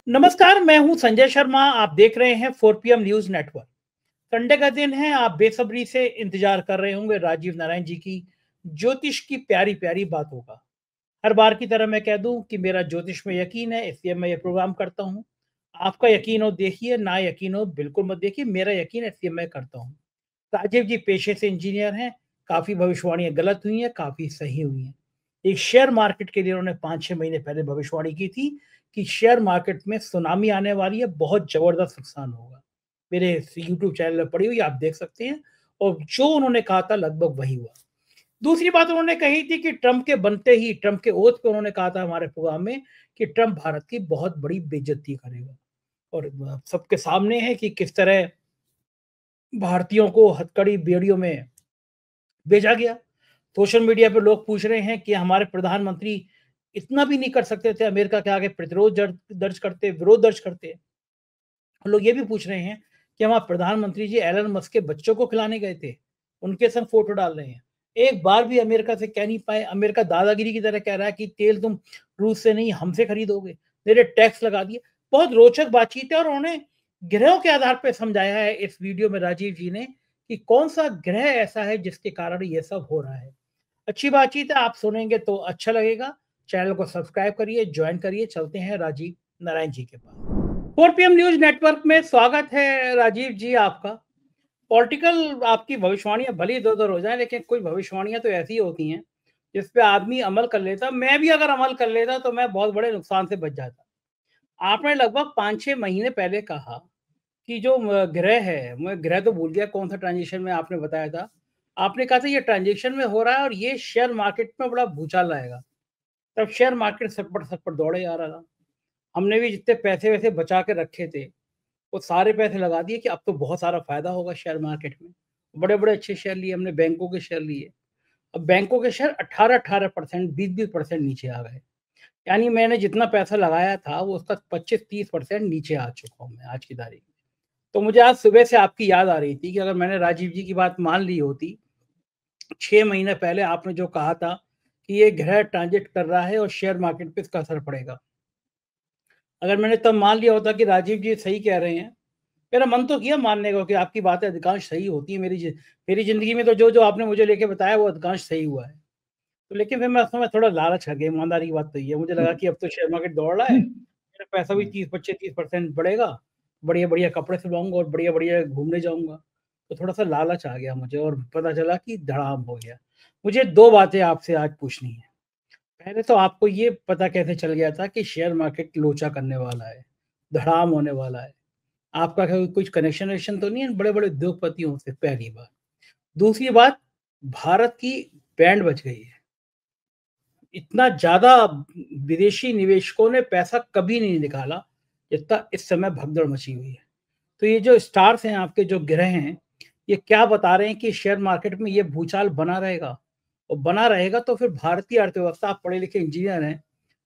नमस्कार, मैं हूं संजय शर्मा। आप देख रहे हैं 4 PM न्यूज नेटवर्क। संडे का दिन है, आप बेसब्री से इंतजार कर रहे होंगे राजीव नारायण जी की ज्योतिष की प्यारी प्यारी बातों का। हर बार की तरह मैं कह दूं कि मेरा ज्योतिष में यकीन है, इसलिए मैं ये प्रोग्राम करता हूं। आपका यकीन हो देखिए, ना यकीन हो बिल्कुल मत देखिए। मेरा यकीन है इसलिए मैं करता हूं। राजीव जी पेशे से इंजीनियर हैं। काफी भविष्यवाणियां गलत हुई हैं, काफी सही हुई हैं। एक शेयर मार्केट के लिए उन्होंने 5-6 महीने पहले भविष्यवाणी की थी कि शेयर मार्केट में सुनामी आने वाली है, बहुत जबरदस्त नुकसान होगा। मेरे यूट्यूब चैनल पर पड़ी हुई आप देख सकते हैं। और जो उन्होंने कहा था लगभग वही हुआ। दूसरी बात उन्होंने कही थी कि ट्रंप के बनते ही, ट्रंप के ओथ पे उन्होंने कहा था हमारे प्रोग्राम में कि ट्रंप भारत की बहुत बड़ी बेइज्जती करेगा। और सबके सामने है कि किस तरह भारतीयों को हथकड़ी बेड़ियों में भेजा गया। सोशल मीडिया पे लोग पूछ रहे हैं कि हमारे प्रधानमंत्री इतना भी नहीं कर सकते थे, अमेरिका के आगे प्रतिरोध दर्ज करते, विरोध दर्ज करते। लोग ये भी पूछ रहे हैं कि हमारे प्रधानमंत्री जी एलन मस्क के बच्चों को खिलाने गए थे, उनके संग फोटो डाल रहे हैं। एक बार भी अमेरिका से कह नहीं पाए। अमेरिका दादागिरी की तरह कह रहा है कि तेल तुम रूस से नहीं हमसे खरीदोगे, मेरे टैक्स लगा दिए। बहुत रोचक बातचीत है और उन्होंने ग्रहों के आधार पर समझाया है इस वीडियो में राजीव जी ने कि कौन सा ग्रह ऐसा है जिसके कारण ये सब हो रहा है। अच्छी बातचीत है, आप सुनेंगे तो अच्छा लगेगा। चैनल को सब्सक्राइब करिए, ज्वाइन करिए। चलते हैं राजीव नारायण जी के पास। 4 PM न्यूज नेटवर्क में स्वागत है राजीव जी आपका। पॉलिटिकल आपकी भविष्यवाणियां भली इधर उधर हो जाए, लेकिन कुछ भविष्यवाणियां तो ऐसी होती हैं जिस पे आदमी अमल कर लेता। मैं भी अगर अमल कर लेता तो मैं बहुत बड़े नुकसान से बच जाता। आपने लगभग 5-6 महीने पहले कहा कि जो ग्रह है, मैं ग्रह तो भूल गया कौन सा ट्रांजिशन में आपने बताया था। आपने कहा था ये ट्रांजेक्शन में हो रहा है और ये शेयर मार्केट में बड़ा भूचाल लाएगा। तब शेयर मार्केट सटपट सटपट दौड़े जा रहा था। हमने भी जितने पैसे वैसे बचा के रखे थे वो सारे पैसे लगा दिए कि अब तो बहुत सारा फायदा होगा शेयर मार्केट में। बड़े बड़े अच्छे शेयर लिए हमने, बैंकों के शेयर लिए। अब बैंकों के शेयर 18% 20% नीचे आ गए। यानी मैंने जितना पैसा लगाया था वो उसका 25-30% नीचे आ चुका हूँ मैं आज की तारीख में। तो मुझे आज सुबह से आपकी याद आ रही थी कि अगर मैंने राजीव जी की बात मान ली होती 6 महीने पहले, आपने जो कहा था कि ये ग्रह ट्रांजिट कर रहा है और शेयर मार्केट पे इसका असर पड़ेगा, अगर मैंने तब मान लिया होता कि राजीव जी सही कह रहे हैं। मेरा मन तो किया मानने को कि आपकी बातें अधिकांश सही होती है। मेरी जिंदगी में तो जो जो आपने मुझे लेके बताया वो अधिकांश सही हुआ है। तो लेकिन फिर मैं उस समय थोड़ा लालच आ गया, ईमानदारी की बात तो ये है। मुझे लगा कि अब तो शेयर मार्केट दौड़ रहा है, मेरा पैसा भी 30-25-30% बढ़ेगा, बढ़िया बढ़िया कपड़े सिलवाऊंगा और बढ़िया बढ़िया घूमने जाऊंगा। तो थोड़ा सा लालच आ गया मुझे और पता चला कि धड़ाम हो गया। मुझे दो बातें आपसे आज पूछनी है। पहले तो आपको ये पता कैसे चल गया था कि शेयर मार्केट लोचा करने वाला है, धड़ाम होने वाला है? आपका कुछ कनेक्शन वेक्शन तो नहीं है बड़े बड़े उद्योगपतियों से? पहली बात। दूसरी बात, भारत की बैंड बच गई है। इतना ज्यादा विदेशी निवेशकों ने पैसा कभी नहीं निकाला जितना इस समय भगदड़ मची हुई है। तो ये जो स्टार्स हैं, आपके जो ग्रह हैं, ये क्या बता रहे हैं कि शेयर मार्केट में ये भूचाल बना रहेगा। और बना रहेगा तो फिर भारतीय अर्थव्यवस्था, आप पढ़े लिखे इंजीनियर हैं,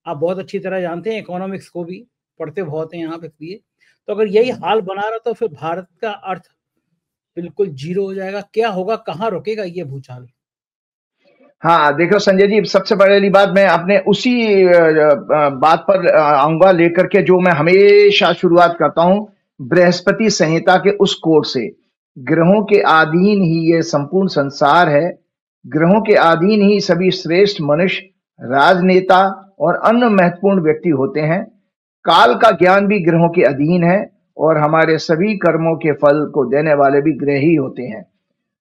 आप बहुत अच्छी तरह जानते हैं इकोनॉमिक्स को भी, पढ़ते बहुत हैं आप इसलिए। तो अगर यही हाल बना रहा तो फिर भारत का अर्थ बिल्कुल जीरो हो जाएगा। क्या होगा, कहाँ रुकेगा ये भूचाल? हाँ, देखो संजय जी, सबसे पहली बात मैं अपने उसी बात पर आऊंगा लेकर के जो मैं हमेशा शुरुआत करता हूं, बृहस्पति संहिता के उस कोड से। ग्रहों के अधीन ही ये संपूर्ण संसार है। ग्रहों के अधीन ही सभी श्रेष्ठ मनुष्य, राजनेता और अन्य महत्वपूर्ण व्यक्ति होते हैं। काल का ज्ञान भी ग्रहों के अधीन है और हमारे सभी कर्मों के फल को देने वाले भी ग्रह ही होते हैं।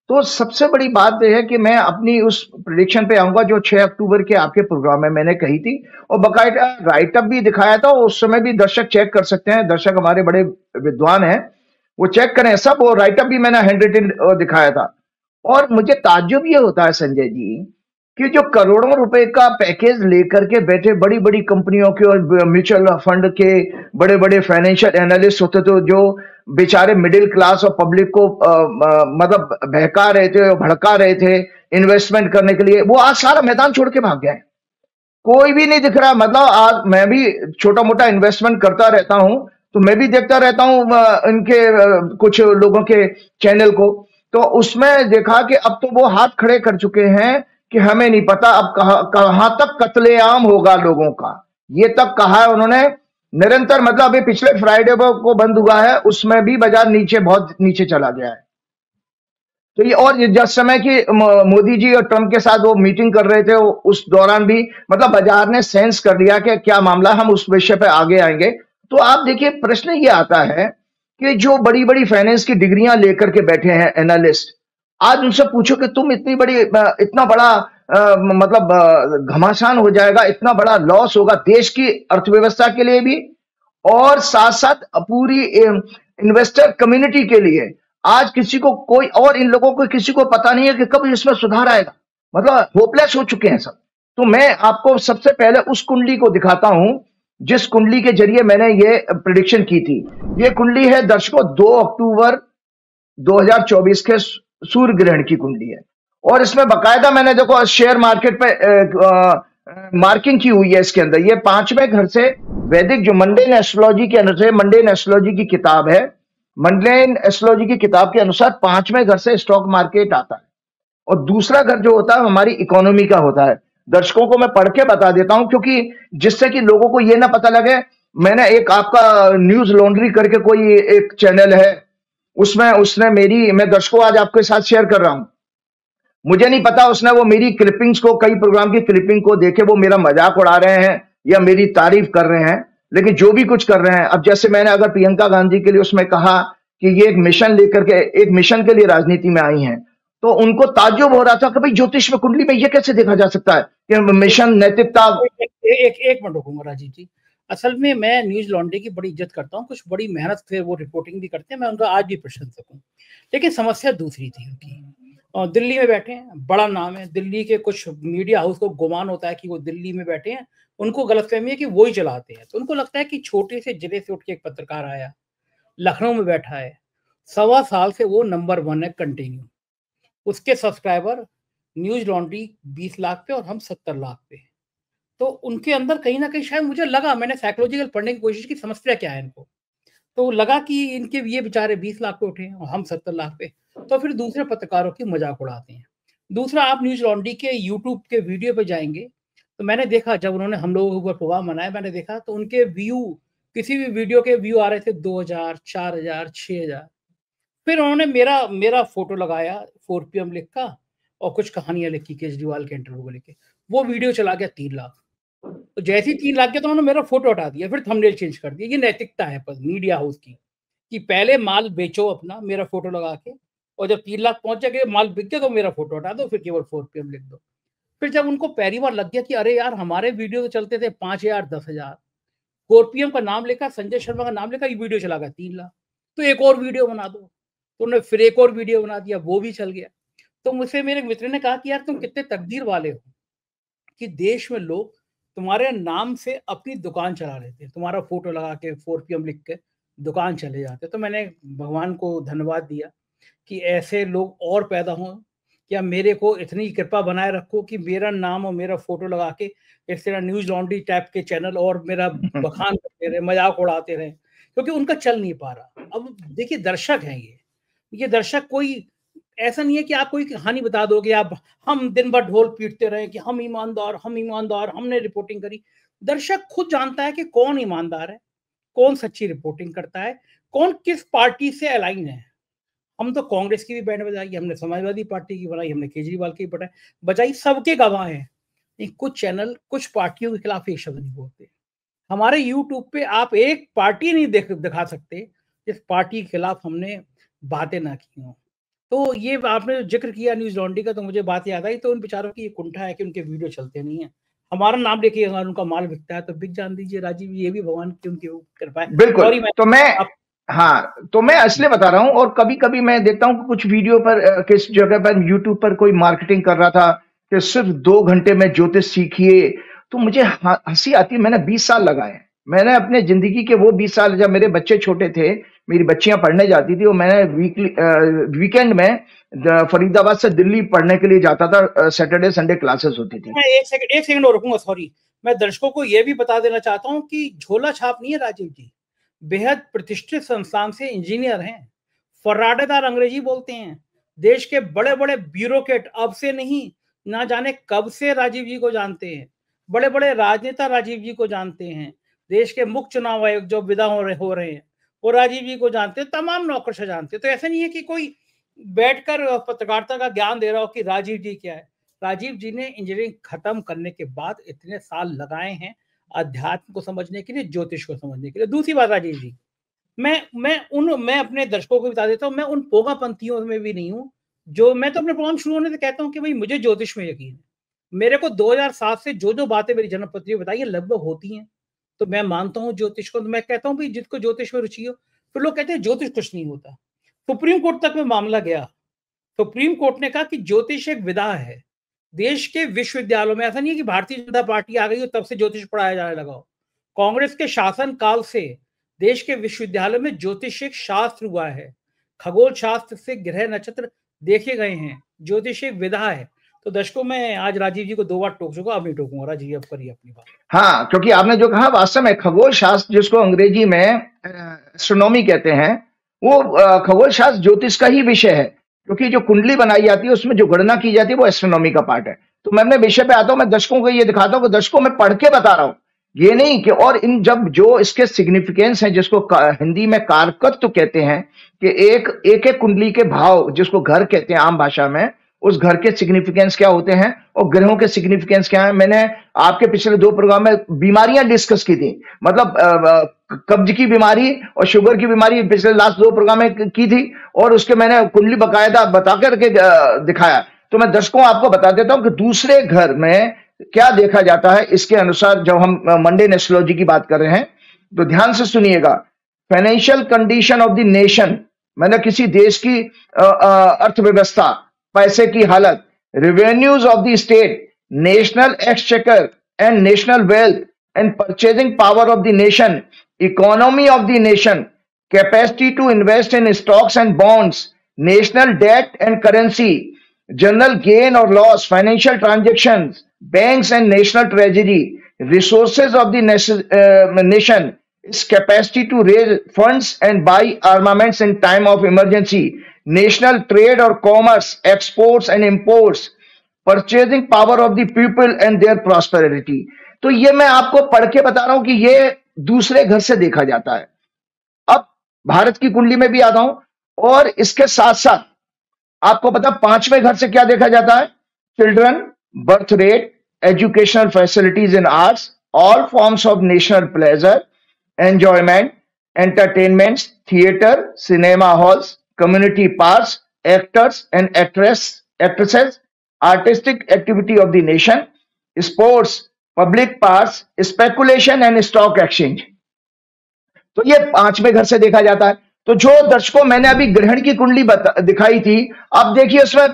तो सबसे बड़ी बात यह है कि मैं अपनी उस प्रेडिक्शन पे आऊंगा जो 6 अक्टूबर के आपके प्रोग्राम में मैंने कही थी, और बकायदा राइटअप भी दिखाया था। उस समय भी दर्शक चेक कर सकते हैं, दर्शक हमारे बड़े विद्वान हैं, वो चेक करें सब। वो राइटअप भी मैंने हैंड रिटन दिखाया था। और मुझे ताज्जुब ये होता है संजय जी कि जो करोड़ों रुपए का पैकेज लेकर के बैठे बड़ी बड़ी कंपनियों के और म्यूचुअल फंड के बड़े बड़े फाइनेंशियल एनालिस्ट होते थे, जो बेचारे मिडिल क्लास और पब्लिक को मतलब बहका रहे थे, भड़का रहे थे इन्वेस्टमेंट करने के लिए, वो आज सारा मैदान छोड़ के भाग गए। कोई भी नहीं दिख रहा। मतलब आज मैं भी छोटा मोटा इन्वेस्टमेंट करता रहता हूं, तो मैं भी देखता रहता हूं इनके कुछ लोगों के चैनल को। तो उसमें देखा कि अब तो वो हाथ खड़े कर चुके हैं कि हमें नहीं पता अब कहां तक कत्लेआम होगा लोगों का। ये तक कहा है उन्होंने निरंतर, मतलब अभी पिछले फ्राइडे को बंद हुआ है, उसमें भी बाजार नीचे, बहुत नीचे चला गया है। तो ये, और जिस समय की मोदी जी और ट्रम्प के साथ वो मीटिंग कर रहे थे, उस दौरान भी मतलब बाजार ने सेंस कर लिया कि क्या मामला, हम उस विषय पे आगे आएंगे। तो आप देखिए, प्रश्न ये आता है कि जो बड़ी बड़ी फाइनेंस की डिग्रियां लेकर के बैठे हैं एनालिस्ट, आज उनसे पूछो कि तुम इतनी बड़ी इतना बड़ा मतलब घमासान हो जाएगा, इतना बड़ा लॉस होगा देश की अर्थव्यवस्था के लिए भी, और साथ साथ पूरी इन्वेस्टर कम्युनिटी के लिए। आज किसी को कोई, और इन लोगों को किसी को पता नहीं है कि कब इसमें सुधार आएगा, मतलब होपलेस हो चुके हैं सब। तो मैं आपको सबसे पहले उस कुंडली को दिखाता हूं जिस कुंडली के जरिए मैंने ये प्रिडिक्शन की थी। ये कुंडली है दर्शकों 2 अक्टूबर 2024 के सूर्य ग्रहण की कुंडली है, और इसमें बकायदा मैंने देखो शेयर मार्केट पे मार्किंग की हुई है। इसके अंदर ये 5वें घर से वैदिक जो मंडेन एस्ट्रोलॉजी के अनुसार, मंडेन एस्ट्रोलॉजी की किताब है, मंडेन एस्ट्रोलॉजी की किताब के अनुसार 5वें घर से स्टॉक मार्केट आता है, और दूसरा घर जो होता है हमारी इकोनॉमी का होता है। दर्शकों को मैं पढ़ के बता देता हूं, क्योंकि जिससे कि लोगों को यह ना पता लगे। मैंने एक आपका न्यूज लॉन्ड्री करके कोई एक चैनल है, उसमें उसने मेरी, मैं दर्शकों आज आपके साथ शेयर कर रहा हूं, मुझे नहीं पता उसने वो मेरी क्लिपिंग्स को, कई प्रोग्राम की क्लिपिंग को देखे वो मेरा मजाक उड़ा रहे हैं या मेरी तारीफ कर रहे हैं। लेकिन जो भी कुछ कर रहे हैं, अब जैसे मैंने अगर प्रियंका गांधी के लिए उसमें कहा कि ये एक मिशन लेकर के, एक मिशन के लिए राजनीति में आई हैं, तो उनको ताज्जुब हो रहा था कि भाई ज्योतिष में, कुंडली में ये कैसे देखा जा सकता है कि मिशन, नैतिकता। एक मिनट रुकूंगा राजीव जी। असल में मैं न्यूज लॉन्ड्री की बड़ी इज्जत करता हूँ, कुछ बड़ी मेहनत से वो रिपोर्टिंग भी करते हैं, मैं उनका आज भी प्रशंसक हूँ। लेकिन समस्या दूसरी थी उनकी। और दिल्ली में बैठे हैं, बड़ा नाम है दिल्ली के, कुछ मीडिया हाउस को गुमान होता है कि वो दिल्ली में बैठे हैं, उनको गलतफहमी है कि वो ही चलाते हैं। तो उनको लगता है कि छोटे से जिले से उठ के एक पत्रकार आया, लखनऊ में बैठा है, 1.25 साल से वो नंबर 1 है कंटिन्यू, उसके सब्सक्राइबर न्यूज लॉन्ड्री 20 लाख पे और हम 70 लाख पे। तो उनके अंदर कहीं ना कहीं, शायद मुझे लगा, मैंने साइकोलॉजिकल पढ़ने की कोशिश की, समस्या क्या है इनको, तो लगा कि इनके ये बेचारे 20 लाख पे उठे हैं और हम 70 लाख पे, तो फिर दूसरे पत्रकारों की मजाक उड़ाते हैं। दूसरा, आप न्यूज लॉन्ड्री के यूट्यूब के वीडियो पे जाएंगे तो मैंने देखा, जब उन्होंने हम लोगों के ऊपर प्रोग्राम बनाया, मैंने देखा तो उनके व्यू, किसी भी वीडियो के व्यू आ रहे थे 2000, 4000, 6000। फिर उन्होंने मेरा मेरा फोटो लगाया 4 PM लिख का, और कुछ कहानियां लिखी केजरीवाल के इंटरव्यू को लेके, वो वीडियो चला गया 3 लाख। तो जैसे ही 3 लाख गया तो उन्होंने मेरा फोटो हटा दिया, फिर थंबनेल चेंज कर दिया। ये नैतिकता है पर मीडिया हाउस की, कि पहले माल बेचो अपना मेरा फोटो लगा के, और जब 3 लाख पहुंच जाएगा, माल बिक गया तो मेरा फोटो हटा दो, फिर केवल 4 PM लिख दो। फिर जब उनको पहली बार लग गया कि अरे यार, हमारे वीडियो तो चलते थे 5000, 10,000, 4 PM का नाम लेकर, संजय शर्मा का नाम लेकर ये वीडियो चला गया 3 लाख, तो एक और वीडियो बना दो। तो उन्होंने फिर एक और वीडियो बना दिया, वो भी चल गया। तो मुझसे मेरे मित्र ने कहा कि यार तुम कितने तकदीर वाले हो कि देश में लोग तुम्हारे नाम से अपनी दुकान चला लेते हैं, तुम्हारा फोटो लगा के 4 PM लिख के दुकान चले जाते। तो मैंने भगवान को धन्यवाद दिया कि ऐसे लोग और पैदा हों, या मेरे को इतनी कृपा बनाए रखो कि मेरा नाम और मेरा फोटो लगा के इस तरह न्यूज लॉन्ड्री टाइप के चैनल और मेरा बखान करते रहे, मजाक उड़ाते रहे, क्योंकि उनका चल नहीं पा रहा। अब देखिए, दर्शक हैं ये दर्शक कोई ऐसा नहीं है कि आप कोई कहानी बता दोगे, आप हम दिन भर ढोल पीटते रहे कि हम ईमानदार, हमने रिपोर्टिंग करी। दर्शक खुद जानता है कि कौन ईमानदार है, कौन सच्ची रिपोर्टिंग करता है, कौन किस पार्टी से अलाइन है। हम तो कांग्रेस की भी बैंड बजाई, हमने समाजवादी पार्टी की बनाई, हमने केजरीवाल की बजाई, सबके गवाह हैं। कुछ चैनल कुछ पार्टियों के खिलाफ एक शब्द नहीं बोलते। हमारे यूट्यूब पे आप एक पार्टी नहीं दिखा सकते जिस पार्टी के खिलाफ हमने बातें ना की हों। तो ये आपने जिक्र किया न्यूज लॉन्ड्री का, तो मुझे बात याद आई। तो उन बेचारों की ये कुंठा है कि उनके वीडियो चलते नहीं है। हमारा नाम लेके अगर उनका माल बिकता है तो बिक जान दीजिए राजीव, ये भी भगवान की उनकी कृपा है। बिल्कुल। तो मैं, हाँ, तो मैं इसलिए बता रहा हूं। और कभी कभी मैं देखता हूं कि कुछ वीडियो पर, किस जगह पर यूट्यूब पर कोई मार्केटिंग कर रहा था कि सिर्फ 2 घंटे में ज्योतिष सीखिए, तो मुझे हंसी आती। मैंने 20 साल लगाए, मैंने अपने जिंदगी के वो 20 साल, जब मेरे बच्चे छोटे थे, मेरी बच्चियां पढ़ने जाती थी, और मैंने वीकेंड में फरीदाबाद से दिल्ली पढ़ने के लिए जाता था। सैटरडे संडे क्लासेस होती थी। मैं एक सेकंड और रुकूंगा, सॉरी। मैं दर्शकों को यह भी बता देना चाहता हूं कि झोला छाप नहीं है राजीव जी, बेहद प्रतिष्ठित संस्थान से इंजीनियर हैं, फर्राटेदार अंग्रेजी बोलते हैं। देश के बड़े बड़े ब्यूरोक्रेट अब से नहीं, ना जाने कब से राजीव जी को जानते हैं। बड़े बड़े राजनेता राजीव जी को जानते हैं। देश के मुख्य चुनाव आयोग जो विदा हो रहे हैं वो राजीव जी को जानते हैं, तमाम नौकरशाह जानते हैं। तो ऐसा नहीं है कि कोई बैठकर पत्रकारिता का ज्ञान दे रहा हो कि राजीव जी क्या है। राजीव जी ने इंजीनियरिंग खत्म करने के बाद इतने साल लगाए हैं अध्यात्म को समझने के लिए, ज्योतिष को समझने के लिए। दूसरी बात राजीव जी, मैं अपने दर्शकों को बता देता हूँ, मैं उन पोगापंथियों में भी नहीं हूँ जो, मैं तो अपने प्रोग्राम शुरू होने से कहता हूँ कि भाई मुझे ज्योतिष में यकीन है। मेरे को 2007 से जो बातें मेरी जन्मपत्री में बताई है लगभग होती हैं, तो मैं मानता हूँ ज्योतिष को। तो मैं कहता हूँ भाई जिसको ज्योतिष में रुचि हो। फिर लोग कहते हैं ज्योतिष कुछ नहीं होता। सुप्रीम कोर्ट तक में मामला गया। सुप्रीम कोर्ट ने कहा कि ज्योतिष एक विधा है। देश के विश्वविद्यालयों में, ऐसा नहीं है कि भारतीय जनता पार्टी आ गई हो तब से ज्योतिष पढ़ाया जाने लगा हो। कांग्रेस के शासन काल से देश के विश्वविद्यालयों में ज्योतिष एक शास्त्र हुआ है। खगोल शास्त्र से ग्रह नक्षत्र देखे गए हैं। ज्योतिष एक विधा है। तो दर्शकों, मैं आज राजीव जी को 2 बार टोक चुका, अब नहीं टोकूंगा। राजीव जी अब करिए अपनी बात। हाँ, क्योंकि आपने जो कहा वास्तव में खगोल शास्त्र, जिसको अंग्रेजी में एस्ट्रोनॉमी कहते हैं, वो खगोल शास्त्र ज्योतिष का ही विषय है, क्योंकि जो कुंडली बनाई जाती है उसमें जो गणना की जाती है वो एस्ट्रोनॉमी का पार्ट है। तो मैं अपने विषय पे आता हूँ, मैं दर्शकों को ये दिखाता हूँ कि दर्शकों मैं पढ़ के बता रहा हूँ, ये नहीं कि, और इन जब जो इसके सिग्निफिकेंस है, जिसको हिंदी में कारकत्व कहते हैं, कि एक कुंडली के भाव, जिसको घर कहते हैं आम भाषा में, उस घर के सिग्निफिकेंस क्या होते हैं और ग्रहों के सिग्निफिकेंस क्या है। मैंने आपके पिछले 2 प्रोग्राम में बीमारियां डिस्कस की थी, मतलब कब्ज की बीमारी और शुगर की बीमारी पिछले लास्ट 2 प्रोग्राम में की थी, और उसके मैंने कुंडली बकायदा बता करके दिखाया। तो मैं दर्शकों आपको बता देता हूं कि दूसरे घर में क्या देखा जाता है इसके अनुसार। जब हम मंडेन एस्ट्रोलॉजी की बात कर रहे हैं तो ध्यान से सुनिएगा। Financial condition of the nation, मतलब किसी देश की अर्थव्यवस्था, पैसे की हालत, revenues of the state, national exchequer and national wealth and purchasing power of the nation, economy of the nation, capacity to invest in stocks and bonds, national debt and currency, general gain और loss, financial transactions, banks and national treasury, resources of the nation, its capacity to raise funds and buy armaments in time of emergency, national trade or commerce, exports and imports, purchasing power of the people and their prosperity। तो ये मैं आपको पढ़ के बता रहा हूं कि ये दूसरे घर से देखा जाता है। अब भारत की कुंडली में भी आता हूं, और इसके साथ साथ आपको पता 5वें घर से क्या देखा जाता है। Children, birth rate, educational facilities in arts, all forms of national pleasure, enjoyment, entertainments, theater, cinema halls, community parks, actors and actresses, artistic activity of the nation, sports, public parks, speculation and stock exchange। तो ये 5वें घर से देखा जाता है। तो जो दर्शकों मैंने अभी ग्रहण की कुंडली दिखाई थी, अब देखिए उसमें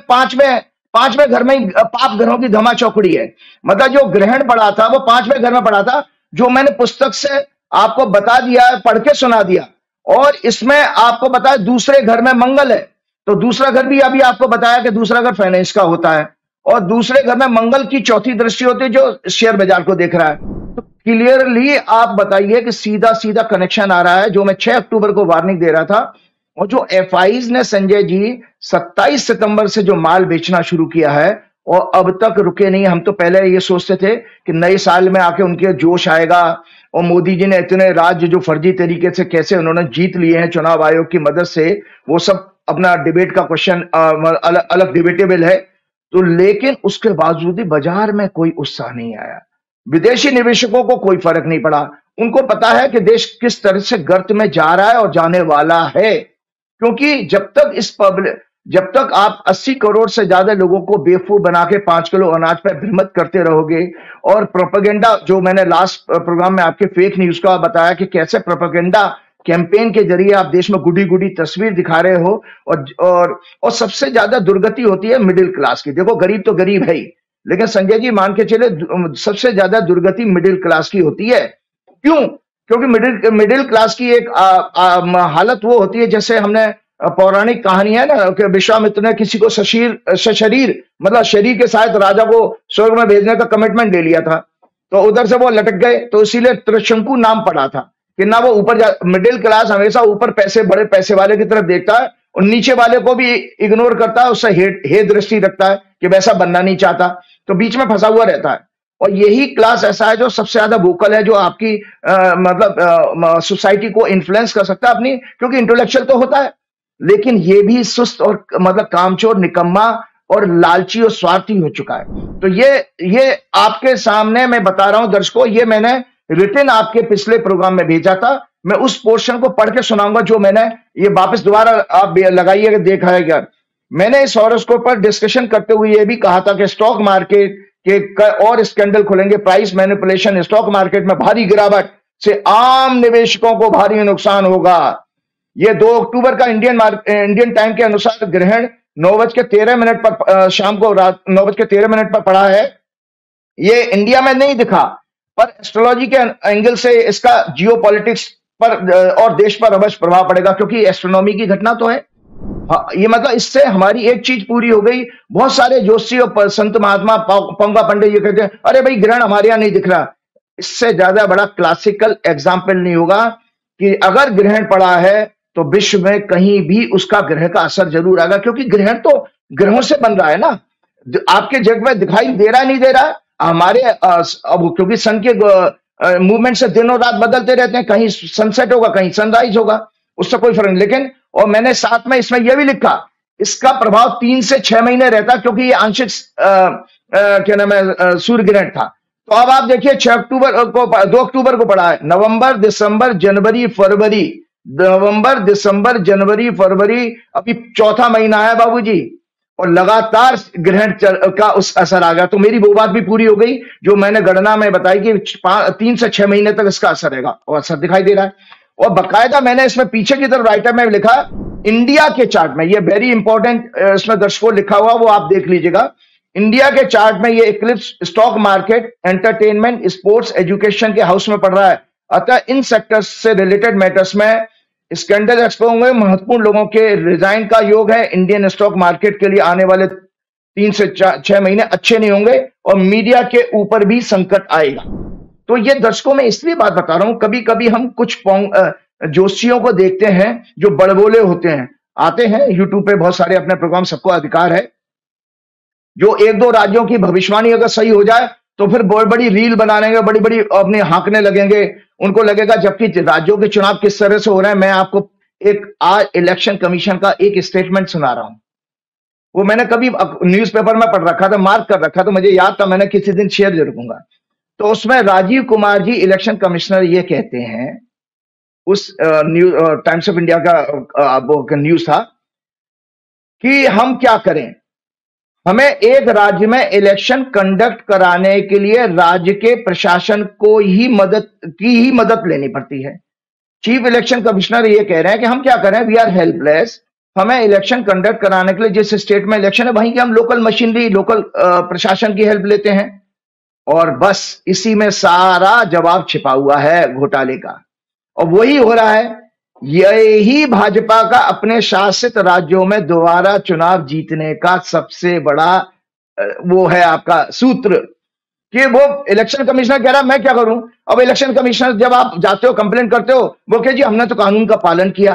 5वें घर में ही पाप ग्रहों की धमा चौकड़ी है। मतलब जो ग्रहण पड़ा था वो 5वें घर में पड़ा था, जो मैंने पुस्तक से आपको बता दिया, पढ़ के सुना दिया। और इसमें आपको बताया दूसरे घर में मंगल है, तो दूसरा घर भी अभी आपको बताया कि दूसरा घर फाइनेंस का होता है, और दूसरे घर में मंगल की चौथी दृष्टि होती है जो शेयर बाजार को देख रहा है। तो क्लियरली आप बताइए कि सीधा सीधा कनेक्शन आ रहा है, जो मैं 6 अक्टूबर को वार्निंग दे रहा था। और जो एफआईज ने संजय जी 27 सितंबर से जो माल बेचना शुरू किया है और अब तक रुके नहीं। हम तो पहले ये सोचते थे कि नए साल में आके उनके जोश आएगा, और मोदी जी ने इतने राज्य जो फर्जी तरीके से कैसे उन्होंने जीत लिए हैं चुनाव आयोग की मदद से, वो सब अपना डिबेट का क्वेश्चन अलग डिबेटेबल है। तो लेकिन उसके बावजूद भी बाजार में कोई उत्साह नहीं आया, विदेशी निवेशकों को कोई फर्क नहीं पड़ा। उनको पता है कि देश किस तरह से गर्त में जा रहा है और जाने वाला है, क्योंकि जब तक आप 80 करोड़ से ज्यादा लोगों को बेवकूफ बना के 5 किलो अनाज पर भ्रमित करते रहोगे, और प्रोपेगेंडा, जो मैंने लास्ट प्रोग्राम में आपके फेक न्यूज का बताया कि कैसे प्रोपेगेंडा कैंपेन के जरिए आप देश में गुडी गुडी तस्वीर दिखा रहे हो, और सबसे ज्यादा दुर्गति होती है मिडिल क्लास की। देखो गरीब तो गरीब है ही, लेकिन संजय जी मान के चले सबसे ज्यादा दुर्गति मिडिल क्लास की होती है। क्यों? क्योंकि मिडिल क्लास की एक हालत वो होती है, जैसे हमने पौराणिक कहानी है ना कि विश्वामित्र ने किसी को सशरीर मतलब शरीर के साथ राजा को स्वर्ग में भेजने का कमिटमेंट ले लिया था, तो उधर से वो लटक गए, तो इसीलिए त्रिशंकु नाम पड़ा था कि ना वो ऊपर मिडिल क्लास हमेशा ऊपर बड़े पैसे वाले की तरफ देखता है और नीचे वाले को भी इग्नोर करता है, उससे हे दृष्टि रखता है कि वैसा बनना नहीं चाहता, तो बीच में फंसा हुआ रहता है। और यही क्लास ऐसा है जो सबसे ज्यादा वोकल है, जो आपकी मतलब सोसाइटी को इन्फ्लुएंस कर सकता है अपनी, क्योंकि इंटेलेक्चुअल तो होता है, लेकिन ये भी सुस्त और मतलब कामचोर, निकम्मा और लालची और स्वार्थी हो चुका है। तो ये आपके सामने मैं बता रहा हूं दर्शकों, ये मैंने रिटन आपके पिछले प्रोग्राम में भेजा था। मैं उस पोर्शन को पढ़ के सुनाऊंगा जो मैंने, ये वापस दोबारा आप लगाइएगा, देखा है क्या। मैंने इस हॉरोस्कोप पर डिस्कशन करते हुए ये भी कहा था कि स्टॉक मार्केट के और स्कैंडल खुलेंगे, प्राइस मैनिपुलेशन, स्टॉक मार्केट में भारी गिरावट से आम निवेशकों को भारी नुकसान होगा। ये 2 अक्टूबर का इंडियन टाइम के अनुसार ग्रहण 9:13 पर शाम को रात 9:13 पर पड़ा है। ये इंडिया में नहीं दिखा, पर एस्ट्रोलॉजी के एंगल से इसका जियोपॉलिटिक्स पर और देश पर अवश्य प्रभाव पड़ेगा, क्योंकि एस्ट्रोनॉमी की घटना तो है। हाँ, ये मतलब इससे हमारी एक चीज पूरी हो गई। बहुत सारे जोशी और संत महात्मा पंगा पंडित ये कहते हैं अरे भाई ग्रहण हमारे यहाँ नहीं दिख रहा। इससे ज्यादा बड़ा क्लासिकल एग्जाम्पल नहीं होगा कि अगर ग्रहण पड़ा है तो विश्व में कहीं भी उसका ग्रह का असर जरूर आएगा, क्योंकि ग्रहण तो ग्रहों से बन रहा है ना। आपके जग में दिखाई दे रहा नहीं दे रहा हमारे अब, क्योंकि सन के मूवमेंट से दिनों रात बदलते रहते हैं, कहीं सनसेट होगा कहीं सनराइज होगा, उससे कोई फर्क नहीं। लेकिन और मैंने साथ में इसमें यह भी लिखा, इसका प्रभाव 3 से 6 महीने रहता, क्योंकि ये आंशिक क्या नाम है सूर्य ग्रहण था। तो अब आप देखिए 2 अक्टूबर को पड़ा है, नवंबर दिसंबर जनवरी फरवरी, नवंबर दिसंबर जनवरी फरवरी, अभी 4था महीना है बाबूजी, और लगातार ग्रहण का उस असर आ गया। तो मेरी वो बात भी पूरी हो गई जो मैंने गणना में बताई कि 3 से 6 महीने तक इसका असर रहेगा, और असर दिखाई दे रहा है। और बकायदा मैंने इसमें पीछे की तरफ राइटर में लिखा इंडिया के चार्ट में, ये वेरी इंपॉर्टेंट इसमें दर्शकों लिखा हुआ, वो आप देख लीजिएगा। इंडिया के चार्ट में ये Eclipse stock market, entertainment, sports, education के हाउस में पड़ रहा है। अतः इन सेक्टर्स से रिलेटेड मैटर्स में स्कैंडल एक्सपो होंगे, महत्वपूर्ण लोगों के रिजाइन का योग है। इंडियन स्टॉक मार्केट के लिए आने वाले 3 से 6 महीने अच्छे नहीं होंगे, और मीडिया के ऊपर भी संकट आएगा। तो ये दर्शकों में इसलिए बात बता रहा हूं, कभी कभी हम कुछ जोशियों को देखते हैं जो बड़बोले होते हैं, आते हैं यूट्यूब पे बहुत सारे अपने प्रोग्राम, सबको अधिकार है, जो 1-2 राज्यों की भविष्यवाणी अगर सही हो जाए तो फिर बहुत बड़ी रील बनाने, बड़ी बड़ी अपने हाँकने लगेंगे। उनको लगेगा जबकि राज्यों के चुनाव किस तरह से हो रहे हैं। मैं आपको एक आज इलेक्शन कमीशन का एक स्टेटमेंट सुना रहा हूं, वो मैंने कभी न्यूज़पेपर में पढ़ रखा था, मार्क कर रखा था, मुझे याद था, मैंने किसी दिन शेयर जरूर करूंगा। तो उसमें राजीव कुमार जी इलेक्शन कमिश्नर ये कहते हैं, उस टाइम्स ऑफ इंडिया का न्यूज था कि हम क्या करें, हमें एक राज्य में इलेक्शन कंडक्ट कराने के लिए राज्य के प्रशासन को ही मदद लेनी पड़ती है। चीफ इलेक्शन कमिश्नर ये कह रहे हैं कि हम क्या करें, वी आर हेल्पलेस। हमें इलेक्शन कंडक्ट कराने के लिए जिस स्टेट में इलेक्शन है वहीं की हम लोकल मशीनरी, लोकल प्रशासन की हेल्प लेते हैं, और बस इसी में सारा जवाब छिपा हुआ है घोटाले का। और वही हो रहा है, यही भाजपा का अपने शासित राज्यों में दोबारा चुनाव जीतने का सबसे बड़ा वो है आपका सूत्र, कि वो इलेक्शन कमिश्नर कह रहा है मैं क्या करूं। अब इलेक्शन कमिश्नर जब आप जाते हो कंप्लेंट करते हो, वो कहे जी हमने तो कानून का पालन किया।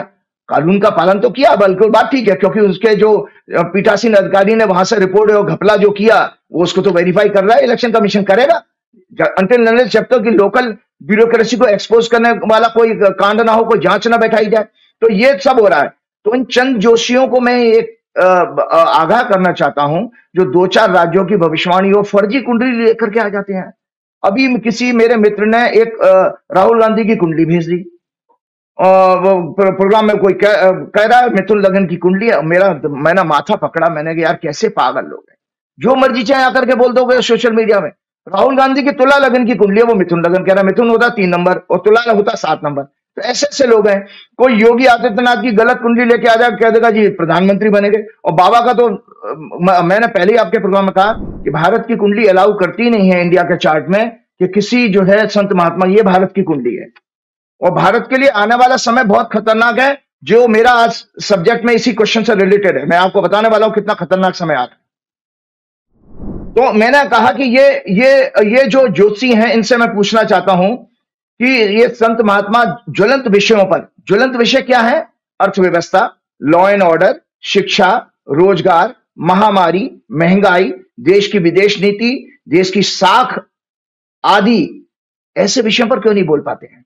कानून का पालन तो किया, बल्कि बात ठीक है, क्योंकि उसके जो पीठासीन अधिकारी ने वहां से रिपोर्ट और घपला जो किया वो उसको तो वेरीफाई कर रहा है, इलेक्शन कमीशन करेगा अंटिल अनलेस जब तक कि लोकल ब्यूरोक्रेसी को एक्सपोज करने वाला कोई कांड ना हो, कोई जांच ना बैठाई जाए। तो ये सब हो रहा है। तो इन चंद जोशियों को मैं एक आगाह करना चाहता हूं, जो 2-4 राज्यों की भविष्यवाणी और फर्जी कुंडली लेकर के आ जाते हैं। अभी किसी मेरे मित्र ने एक राहुल गांधी की कुंडली भेज दी, वो प्रोग्राम में कोई कह रहा है मिथुन लगन की कुंडली है। मैंने माथा पकड़ा, मैंने कहा यार कैसे पागल लोग हैं, जो मर्जी चाहे आकर के बोल दोगे सोशल मीडिया में। राहुल गांधी की तुला लगन की कुंडली है, वो मिथुन लगन कह रहा है, मिथुन होता 3 नंबर और तुला होता 7 नंबर। तो ऐसे ऐसे लोग हैं। कोई योगी आदित्यनाथ की गलत कुंडली लेके आ जाए, कह देगा जी प्रधानमंत्री बनेंगे। और बाबा का तो मैंने पहले ही आपके प्रोग्राम में कहा कि भारत की कुंडली अलाउ करती नहीं है इंडिया के चार्ट में कि किसी जो है संत महात्मा, ये भारत की कुंडली है। और भारत के लिए आने वाला समय बहुत खतरनाक है, जो मेरा आज सब्जेक्ट में इसी क्वेश्चन से रिलेटेड है। मैं आपको बताने वाला हूं कितना खतरनाक समय आ रहा है। तो मैंने कहा कि ये जो ज्योतिषी हैं इनसे मैं पूछना चाहता हूं कि ये संत महात्मा ज्वलंत विषयों पर, ज्वलंत विषय क्या है? अर्थव्यवस्था, लॉ एंड ऑर्डर, शिक्षा, रोजगार, महामारी, महंगाई, देश की विदेश नीति, देश की साख आदि ऐसे विषयों पर क्यों नहीं बोल पाते हैं?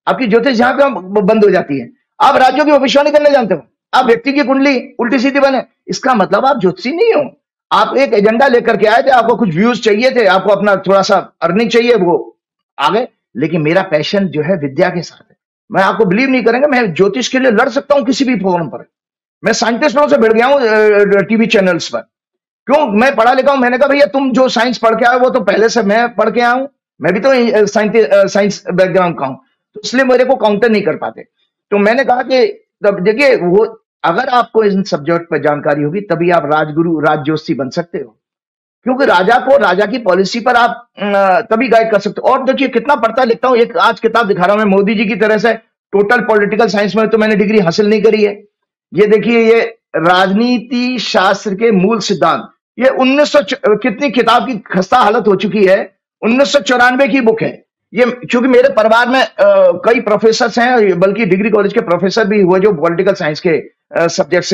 आपकी ज्योतिष यहां क्यों बंद हो जाती है? आप राज्यों की भविष्यवाणी करने जानते हो, आप व्यक्ति की कुंडली उल्टी सीधी बने, इसका मतलब आप ज्योतिषी नहीं हो। आप एक एजेंडा लेकर के आए थे, आपको कुछ व्यूज चाहिए थे, आपको अपना थोड़ा सा अर्निंग चाहिए, वो आ गए। लेकिन मेरा पैशन जो है विद्या के साथ है। मैं आपको बिलीव नहीं करेंगे, मैं ज्योतिष के लिए लड़ सकता हूं किसी भी फोरम पर। मैं साइंटिस्टों से भिड़ गया हूं टीवी चैनल्स पर। क्यों? मैं पढ़ा लिखा हूं। मैंने कहा भैया तुम जो साइंस पढ़ के आए वो तो पहले से मैं पढ़ के आया हूं, मैं भी तो साइंस बैकग्राउंड का हूं, तो इसलिए मेरे को काउंटर नहीं कर पाते। तो मैंने कहा कि देखिए, वो अगर आपको इन सब्जेक्ट पर जानकारी होगी तभी आप राजगुरु राजज्योतिषी बन सकते हो, क्योंकि राजा को राजा की पॉलिसी पर आप तभी गाइड कर सकते हो। और देखिए कितना पढ़ता लिखता हूं, एक आज किताब दिखा रहा हूं मैं मोदी जी की तरह से, टोटल पॉलिटिकल साइंस में तो मैंने डिग्री हासिल नहीं करी है। ये देखिए, ये राजनीति शास्त्र के मूल सिद्धांत, ये 1900 कितनी किताब की खस्ता हालत हो चुकी है, 1994 की बुक है ये। क्योंकि मेरे परिवार में कई प्रोफेसर हैं, बल्कि डिग्री कॉलेज के प्रोफेसर भी हुए जो पॉलिटिकल साइंस के सब्जेक्ट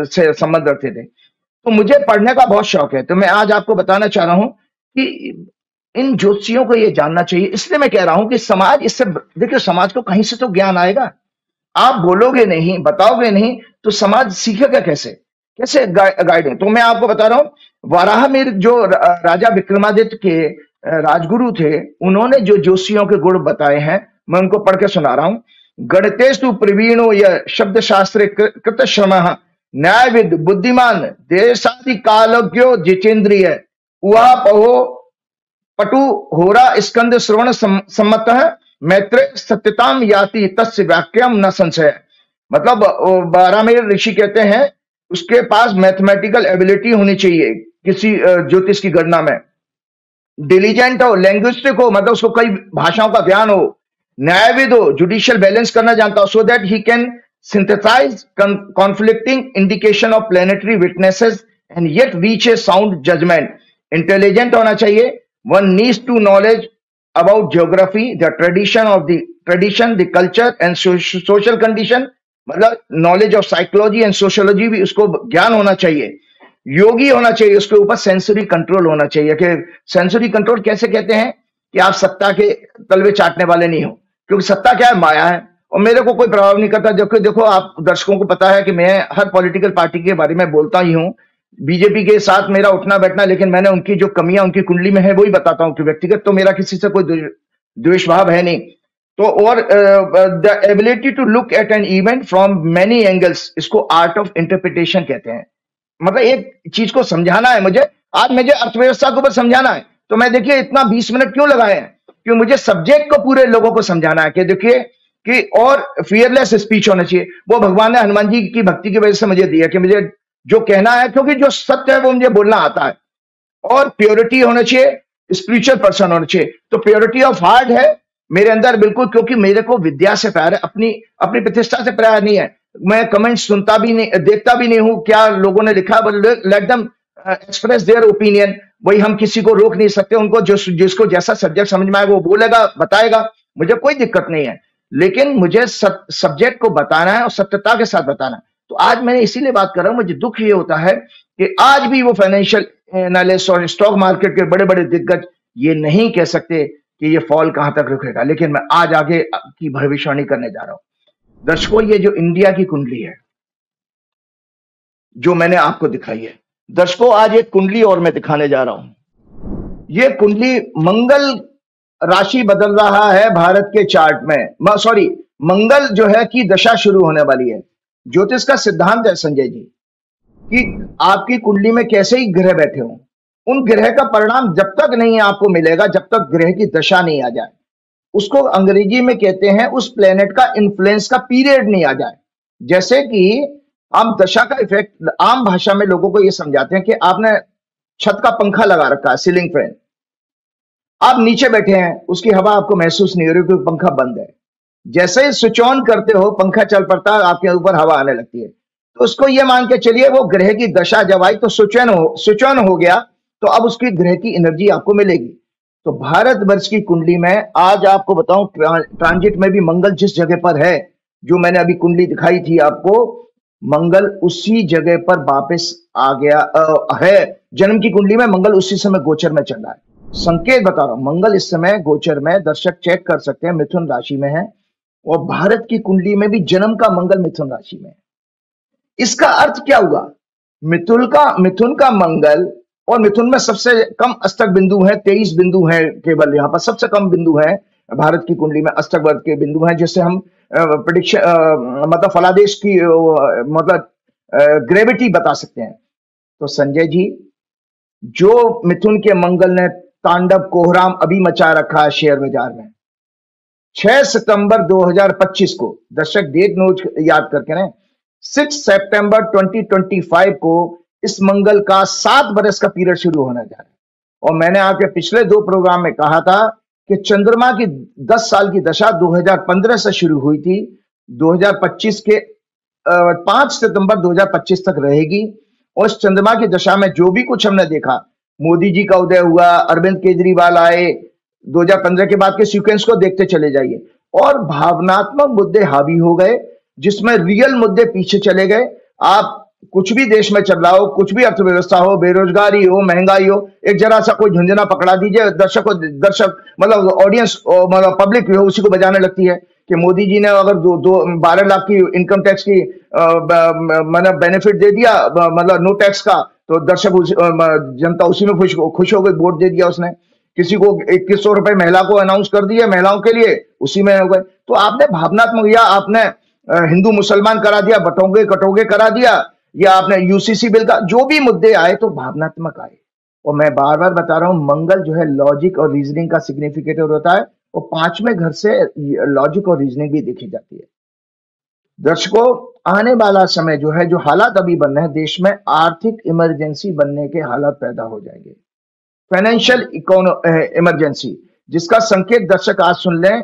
से संबंध रखते थे, तो मुझे पढ़ने का बहुत शौक है। तो मैं आज आपको बताना चाह रहा हूं कि इन ज्योतिषियों को ये जानना चाहिए। इसलिए मैं कह रहा हूं कि समाज इससे, देखिए समाज को कहीं से तो ज्ञान आएगा। आप बोलोगे नहीं, बताओगे नहीं, तो समाज सीखेगा कैसे? कैसे गाइड हो? तो मैं आपको बता रहा हूं, वाराहमिहिर जो राजा विक्रमादित्य के राजगुरु थे, उन्होंने जो ज्योतिषियों के गुण बताए हैं, मैं उनको पढ़ के सुना रहा हूं। गणितेषु प्रवीणो यः शब्द शास्त्रे कृत श्रमः न्यायविद बुद्धिमान देशादि कालज्ञो जितेंद्रिय उहापहो पटु होरा स्कंद श्रवण सम्मतः मैत्रेय सत्यताम याति तस्य वाक्यम न संशय। मतलब वाराहमिहिर ऋषि कहते हैं उसके पास मैथमेटिकल एबिलिटी होनी चाहिए किसी ज्योतिष की गणना में, डिलीजेंट हो, लैंग्विस्टिक हो, मतलब उसको कई भाषाओं का ज्ञान हो, न्यायविद हो, जुडिशियल बैलेंस करना जानता हो, so that he can synthesize conflicting indication of planetary witnesses and yet reach a sound judgment. Intelligent होना चाहिए. One needs to knowledge about geography, the tradition, the culture and social condition. मतलब knowledge of psychology and sociology भी उसको ज्ञान होना चाहिए. योगी होना चाहिए, उसके ऊपर सेंसरी कंट्रोल होना चाहिए। कि सेंसरी कंट्रोल कैसे कहते हैं कि आप सत्ता के तलवे चाटने वाले नहीं हो, क्योंकि सत्ता क्या है? माया है, और मेरे को कोई प्रभाव नहीं करता। देखो आप दर्शकों को पता है कि मैं हर पॉलिटिकल पार्टी के बारे में बोलता ही हूं, बीजेपी के साथ मेरा उठना बैठना, लेकिन मैंने उनकी जो कमियां उनकी कुंडली में है वही बताता हूं कि व्यक्तिगत तो मेरा किसी से कोई द्वेष भाव है नहीं। तो और the ability to look at an event from many angles, इसको आर्ट ऑफ इंटरप्रिटेशन कहते हैं। मतलब एक चीज को समझाना है मुझे, आज मुझे अर्थव्यवस्था के ऊपर समझाना है, तो मैं देखिए इतना 20 मिनट क्यों लगाए हैं, क्योंकि मुझे सब्जेक्ट को पूरे लोगों को समझाना है कि देखिए कि और फियरलेस स्पीच होना चाहिए। वो भगवान ने हनुमान जी की भक्ति की वजह से मुझे दिया कि मुझे जो कहना है, क्योंकि जो सत्य है वो मुझे बोलना आता है। और प्योरिटी होना चाहिए, स्पिरिचुअल पर्सन होना चाहिए। तो प्योरिटी ऑफ हार्ट है मेरे अंदर बिल्कुल, क्योंकि मेरे को विद्या से प्यार है, अपनी प्रतिष्ठा से प्यार नहीं है। मैं कमेंट सुनता भी नहीं, देखता भी नहीं हूं क्या लोगों ने लिखा, let them express their opinion. वही हम किसी को रोक नहीं सकते, उनको जिसको जैसा सब्जेक्ट समझ में आएगा वो बोलेगा, बताएगा, मुझे कोई दिक्कत नहीं है। लेकिन मुझे सब्जेक्ट को बताना है और सत्यता के साथ बताना है। तो आज मैंने इसीलिए बात कर रहा हूं। मुझे दुख ये होता है कि आज भी वो फाइनेंशियल एनालिस्ट और स्टॉक मार्केट के बड़े बड़े दिग्गज ये नहीं कह सकते कि ये फॉल कहां तक रुकेगा। लेकिन मैं आज आगे की भविष्यवाणी करने जा रहा हूं। दर्शकों, ये जो इंडिया की कुंडली है जो मैंने आपको दिखाई है, दर्शकों आज एक कुंडली और मैं दिखाने जा रहा हूं। ये कुंडली मंगल राशि बदल रहा है भारत के चार्ट में, सॉरी मंगल जो है कि दशा शुरू होने वाली है। ज्योतिष का सिद्धांत है संजय जी कि आपकी कुंडली में कैसे ही ग्रह बैठे हो, उन ग्रह का परिणाम जब तक नहीं आपको मिलेगा जब तक ग्रह की दशा नहीं आ जाए, उसको अंग्रेजी में कहते हैं उस प्लेनेट का इन्फ्लुएंस का पीरियड नहीं आ जाए। जैसे कि हम दशा का इफेक्ट आम भाषा में लोगों को ये समझाते हैं कि आपने छत का पंखा लगा रखा है, सीलिंग फैन, आप नीचे बैठे हैं, उसकी हवा आपको महसूस नहीं हो रही क्योंकि पंखा बंद है। जैसे ही स्विच ऑन करते हो पंखा चल पड़ता है, आपके ऊपर हवा आने लगती है। तो उसको ये मान के चलिए वो ग्रह की दशा जब आई तो स्विच ऑन हो गया, तो अब उसकी ग्रह की एनर्जी आपको मिलेगी। तो भारतवर्ष की कुंडली में आज आपको बताऊं, ट्रांजिट में भी मंगल जिस जगह पर है, जो मैंने अभी कुंडली दिखाई थी आपको, मंगल उसी जगह पर वापस आ गया है। जन्म की कुंडली में मंगल उसी समय गोचर में चल रहा है। संकेत बता रहा हूं, मंगल इस समय गोचर में, दर्शक चेक कर सकते हैं, मिथुन राशि में है और भारत की कुंडली में भी जन्म का मंगल मिथुन राशि में है। इसका अर्थ क्या हुआ? मिथुन का मंगल, और मिथुन में सबसे कम अष्टक बिंदु हैं, 23 बिंदु हैं केवल, यहाँ पर सबसे कम बिंदु हैं भारत की कुंडली में, अष्टक वर्ग के बिंदु हैं, जिससे हम प्रेडिक्शन मतलब फलादेश की मतलब ग्रेविटी बता सकते हैं। तो संजय जी, जो मिथुन के मंगल ने तांडव कोहराम अभी मचा रखा है शेयर बाजार में, 6 सितंबर 2025 को, दर्शक डेट नोट याद करके ना, 6 सितंबर 2025 को इस मंगल का 7 बरस का पीरियड शुरू होने जा रहा है। और मैंने आपके पिछले 2 प्रोग्राम में कहा था कि चंद्रमा की 10 साल की दशा 2015 से शुरू हुई थी, 2025 के 5 सितंबर 2025 तक रहेगी। और इस चंद्रमा की दशा में जो भी कुछ हमने देखा, मोदी जी का उदय हुआ, अरविंद केजरीवाल आए, 2015 के बाद के सीक्वेंस को देखते चले जाइए, और भावनात्मक मुद्दे हावी हो गए, जिसमें रियल मुद्दे पीछे चले गए। आप कुछ भी देश में चल रहा हो, कुछ भी अर्थव्यवस्था हो, बेरोजगारी हो, महंगाई हो, एक जरा सा कोई झुंझुना पकड़ा दीजिए, दर्शक मतलब ऑडियंस मतलब पब्लिक जो उसी को बजाने लगती है कि मोदी जी ने अगर 12 लाख की इनकम टैक्स की मतलब बेनिफिट दे दिया, मतलब नो टैक्स का, तो दर्शक जनता उसी में खुश हो गई, वोट दे दिया उसने। किसी को 2100 रुपए महिला को अनाउंस कर दिए महिलाओं के लिए, उसी में हो गए। तो आपने भावनात्मक, या आपने हिंदू मुसलमान करा दिया, बटोगे कटोगे करा दिया, या आपने यूसीसी बिल का, जो भी मुद्दे आए तो भावनात्मक आए। और मैं बार बार बता रहा हूं, मंगल जो है लॉजिक और रीजनिंग का सिग्निफिकेटर होता है, और 5वें घर से लॉजिक और रीजनिंग भी देखी जाती है। दर्शकों, आने वाला समय जो है, जो हालात अभी बन रहे हैं देश में, आर्थिक इमरजेंसी बनने के हालात पैदा हो जाएंगे, फाइनेंशियल इमरजेंसी, जिसका संकेत दर्शक आज सुन लें।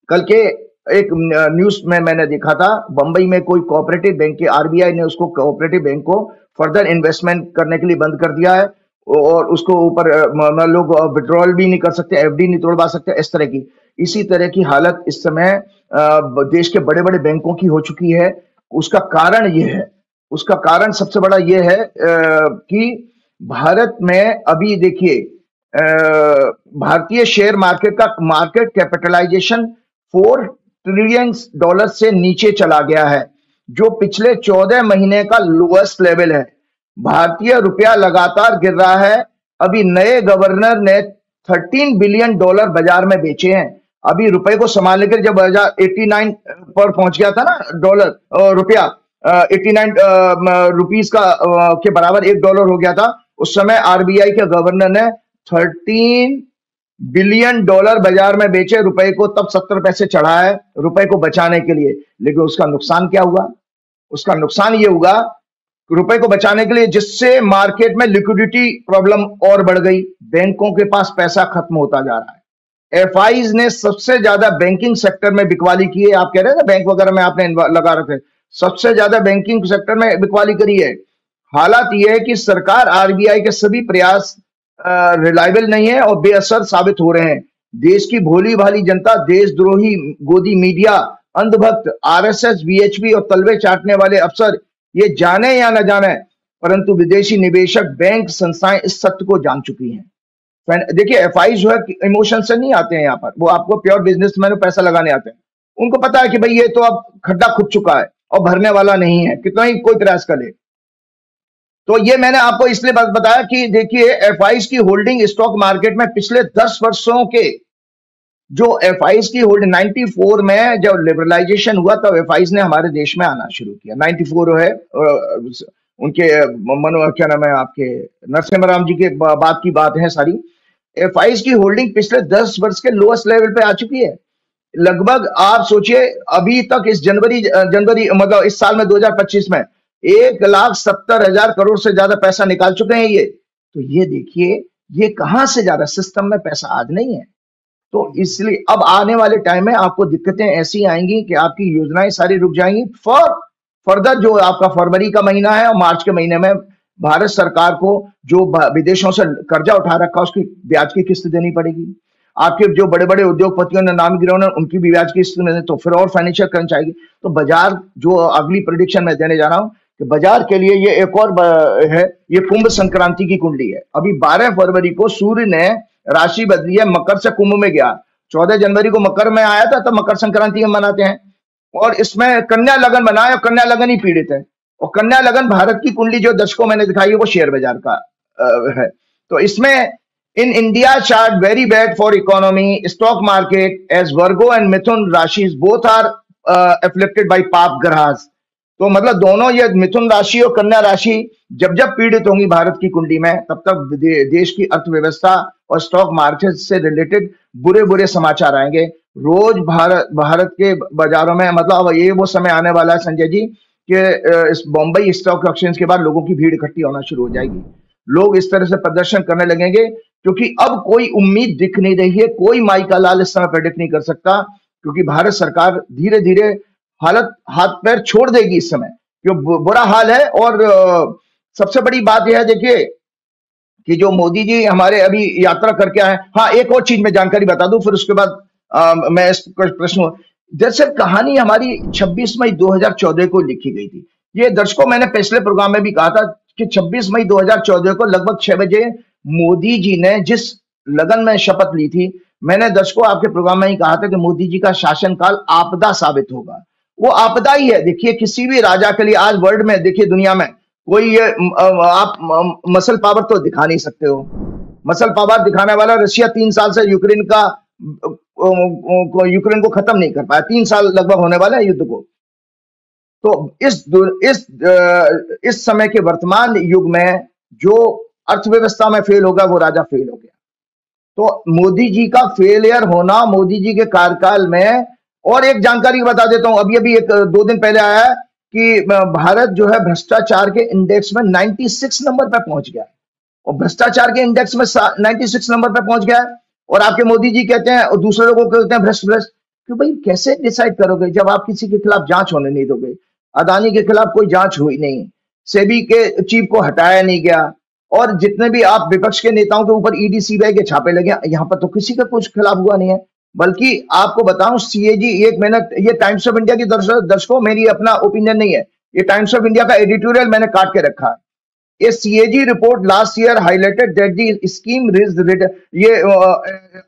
कल के एक न्यूज में मैंने देखा था, बंबई में कोई कोऑपरेटिव बैंक के, आरबीआई ने उसको कोऑपरेटिव बैंक को फर्दर इन्वेस्टमेंट करने के लिए बंद कर दिया है, और उसको ऊपर लोग विड्रॉल भी नहीं कर सकते, एफडी नहीं तोड़वा सकते, इस तरह की, इसी तरह की हालत इस समय देश के बड़े बड़े बैंकों की हो चुकी है। उसका कारण ये है, उसका कारण सबसे बड़ा ये है कि भारत में अभी देखिए, भारतीय शेयर मार्केट का मार्केट कैपिटलाइजेशन $4 ट्रिलियन से नीचे चला गया है, जो पिछले 14 महीने का लोएस्ट लेवल है। भारतीय रुपया लगातार गिर रहा है। अभी नए गवर्नर ने $13 बिलियन बाजार में बेचे हैं। अभी रुपए को संभालने के, जब 89 पर पहुंच गया था ना डॉलर, रुपया 89 रुपीस का के बराबर $1 हो गया था, उस समय आरबीआई के गवर्नर ने 13 बिलियन बाजार में बेचे रुपए को, तब 70 पैसे चढ़ा है रुपए को बचाने के लिए। लेकिन उसका नुकसान क्या हुआ? उसका नुकसान ये हुआ, रुपए को बचाने के लिए, जिससे मार्केट में लिक्विडिटी प्रॉब्लम और बढ़ गई, बैंकों के पास पैसा खत्म होता जा रहा है। एफआईज ने सबसे ज्यादा बैंकिंग सेक्टर में बिकवाली की है। आप कह रहे हैं ना बैंक वगैरह में आपने लगा रखे, सबसे ज्यादा बैंकिंग सेक्टर में बिकवाली करी है। हालात यह है कि सरकार, आरबीआई के सभी प्रयास रिलायबल नहीं है और बेअसर साबित हो रहे हैं। देश की भोली भाली जनता, देशद्रोही गोदी मीडिया, अंधभक्त, आरएसएस, वीएचपी और तलवे चाटने वाले अफसर, ये जाने या न जाने, परंतु विदेशी निवेशक, बैंक, संस्थाएं इस सत्य को जान चुकी हैं। देखिए, एफआई जो है इमोशन से नहीं आते हैं यहाँ पर, वो आपको प्योर बिजनेसमैन में पैसा लगाने आते हैं। उनको पता है कि भाई ये तो अब खड्डा खुद चुका है और भरने वाला नहीं है, कितना ही कोई प्रयास करे। तो ये मैंने आपको इसलिए बताया कि देखिए, एफआईज की होल्डिंग स्टॉक मार्केट में पिछले 10 वर्षों के, जो एफआईज की होल्डिंग 94 में जब लिबरलाइजेशन हुआ, तब एफआईज ने हमारे देश में आना शुरू किया। 94 है उनके क्या नाम है आपके, नरसिम्हा राव जी के बाद की बात है सारी। एफआईज की होल्डिंग पिछले 10 वर्ष के लोएस्ट लेवल पे आ चुकी है। लगभग आप सोचिए, अभी तक इस जनवरी मतलब इस साल में 2025 में 1,70,000 करोड़ से ज्यादा पैसा निकाल चुके हैं ये। तो ये देखिए, ये कहां से जा रहा है, सिस्टम में पैसा आज नहीं है। तो इसलिए अब आने वाले टाइम में आपको दिक्कतें ऐसी आएंगी कि आपकी योजनाएं सारी रुक जाएंगी। फर्दर जो आपका फरवरी का महीना है और मार्च के महीने में भारत सरकार को जो विदेशों से कर्जा उठा रखा है, उसकी ब्याज की किस्त देनी पड़ेगी। आपके जो बड़े बड़े उद्योगपतियों ने नाम गिराए हैं, उनकी भी ब्याज की किस्त में, तो फिर और फाइनेंशियल क्रंच आएगी। तो बाजार जो अगली प्रेडिक्शन मैं देने जा रहा हूं कि बाजार के लिए ये एक और है, ये कुंभ संक्रांति की कुंडली है। अभी 12 फरवरी को सूर्य ने राशि बदली है, मकर से कुंभ में गया। 14 जनवरी को मकर में आया था, तो मकर संक्रांति हम मनाते हैं। और इसमें कन्या लगन बना है, और कन्या लगन ही पीड़ित है। और कन्या लगन भारत की कुंडली जो दर्शकों मैंने दिखाई है वो शेयर बाजार का है। तो इसमें in India chart very bad for economy, stock market as Virgo and Mithun rashis both are affected by paap grahas. तो मतलब दोनों, ये मिथुन राशि और कन्या राशि जब जब पीड़ित होंगी भारत की कुंडली में, तब तक देश की अर्थव्यवस्था और स्टॉक मार्केट से रिलेटेड बुरे बुरे समाचार आएंगे। रोज भारत के बाजारों में, मतलब अब ये वो समय आने वाला है संजय जी कि इस बॉम्बई स्टॉक एक्सचेंज के बाद लोगों की भीड़ इकट्ठी होना शुरू हो जाएगी। लोग इस तरह से प्रदर्शन करने लगेंगे क्योंकि अब कोई उम्मीद दिख नहीं रही है। कोई माई का लाल इस समय प्रेडिक्ट नहीं कर सकता, क्योंकि भारत सरकार धीरे धीरे हालत हाथ पैर छोड़ देगी इस समय, क्यों बुरा हाल है। और सबसे बड़ी बात यह है, देखिए कि जो मोदी जी हमारे अभी यात्रा करके आए। हाँ, एक और चीज मैं जानकारी बता दूं, फिर उसके बाद मैं इस प्रश्न, जैसे कहानी हमारी 26 मई 2014 को लिखी गई थी। ये दर्शकों मैंने पिछले प्रोग्राम में भी कहा था कि 26 मई 2014 को लगभग 6 बजे मोदी जी ने जिस लगन में शपथ ली थी, मैंने दर्शकों आपके प्रोग्राम में ही कहा था कि मोदी जी का शासनकाल आपदा साबित होगा। वो आपदा ही है। देखिए, किसी भी राजा के लिए आज वर्ल्ड में, देखिए दुनिया में कोई ये आप मसल पावर तो दिखा नहीं सकते हो। मसल पावर दिखाने वाला रशिया 3 साल से यूक्रेन को खत्म नहीं कर पाया। 3 साल लगभग होने वाला है युद्ध को। तो इस समय के वर्तमान युग में जो अर्थव्यवस्था में फेल होगा वो राजा फेल हो गया। तो मोदी जी का फेलियर होना, मोदी जी के कार्यकाल में। और एक जानकारी बता देता हूं, अभी एक 2 दिन पहले आया है कि भारत जो है भ्रष्टाचार के इंडेक्स में 96 नंबर पर पहुंच गया है। और भ्रष्टाचार के इंडेक्स में 96 नंबर पर पहुंच गया है। और आपके मोदी जी कहते हैं और दूसरे लोगों को कहते हैं भ्रष्ट भ्रष्ट। कि भाई कैसे डिसाइड करोगे जब आप किसी के खिलाफ जांच होने नहीं दोगे? अदानी के खिलाफ कोई जांच हुई नहीं, सेबी के चीफ को हटाया नहीं गया, और जितने भी आप विपक्ष के नेताओं के ऊपर ईडी सीबीआई के छापे लगे, यहाँ पर तो किसी का कुछ खिलाफ हुआ नहीं है। बल्कि आपको बताऊं, सीएजी, एक मिनट, ये टाइम्स ऑफ इंडिया की दर्शकों, मेरी अपना ओपिनियन नहीं है, ये टाइम्स ऑफ इंडिया का एडिटोरियल मैंने काट के रखा है। ये CAG report last year highlighted that the scheme ridge, ये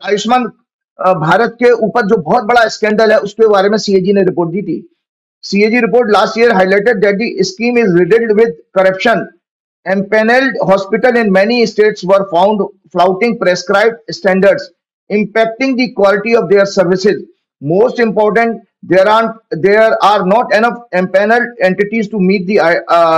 आयुष्मान भारत के ऊपर जो बहुत बड़ा स्कैंडल है उसके बारे में सीएजी ने रिपोर्ट दी थी। CAG report last year highlighted that the scheme is riddled with corruption. Empaneled hospitals in many states were found flouting prescribed standards, impacting the quality of their services. Most important, there are not enough empaneled entities to meet the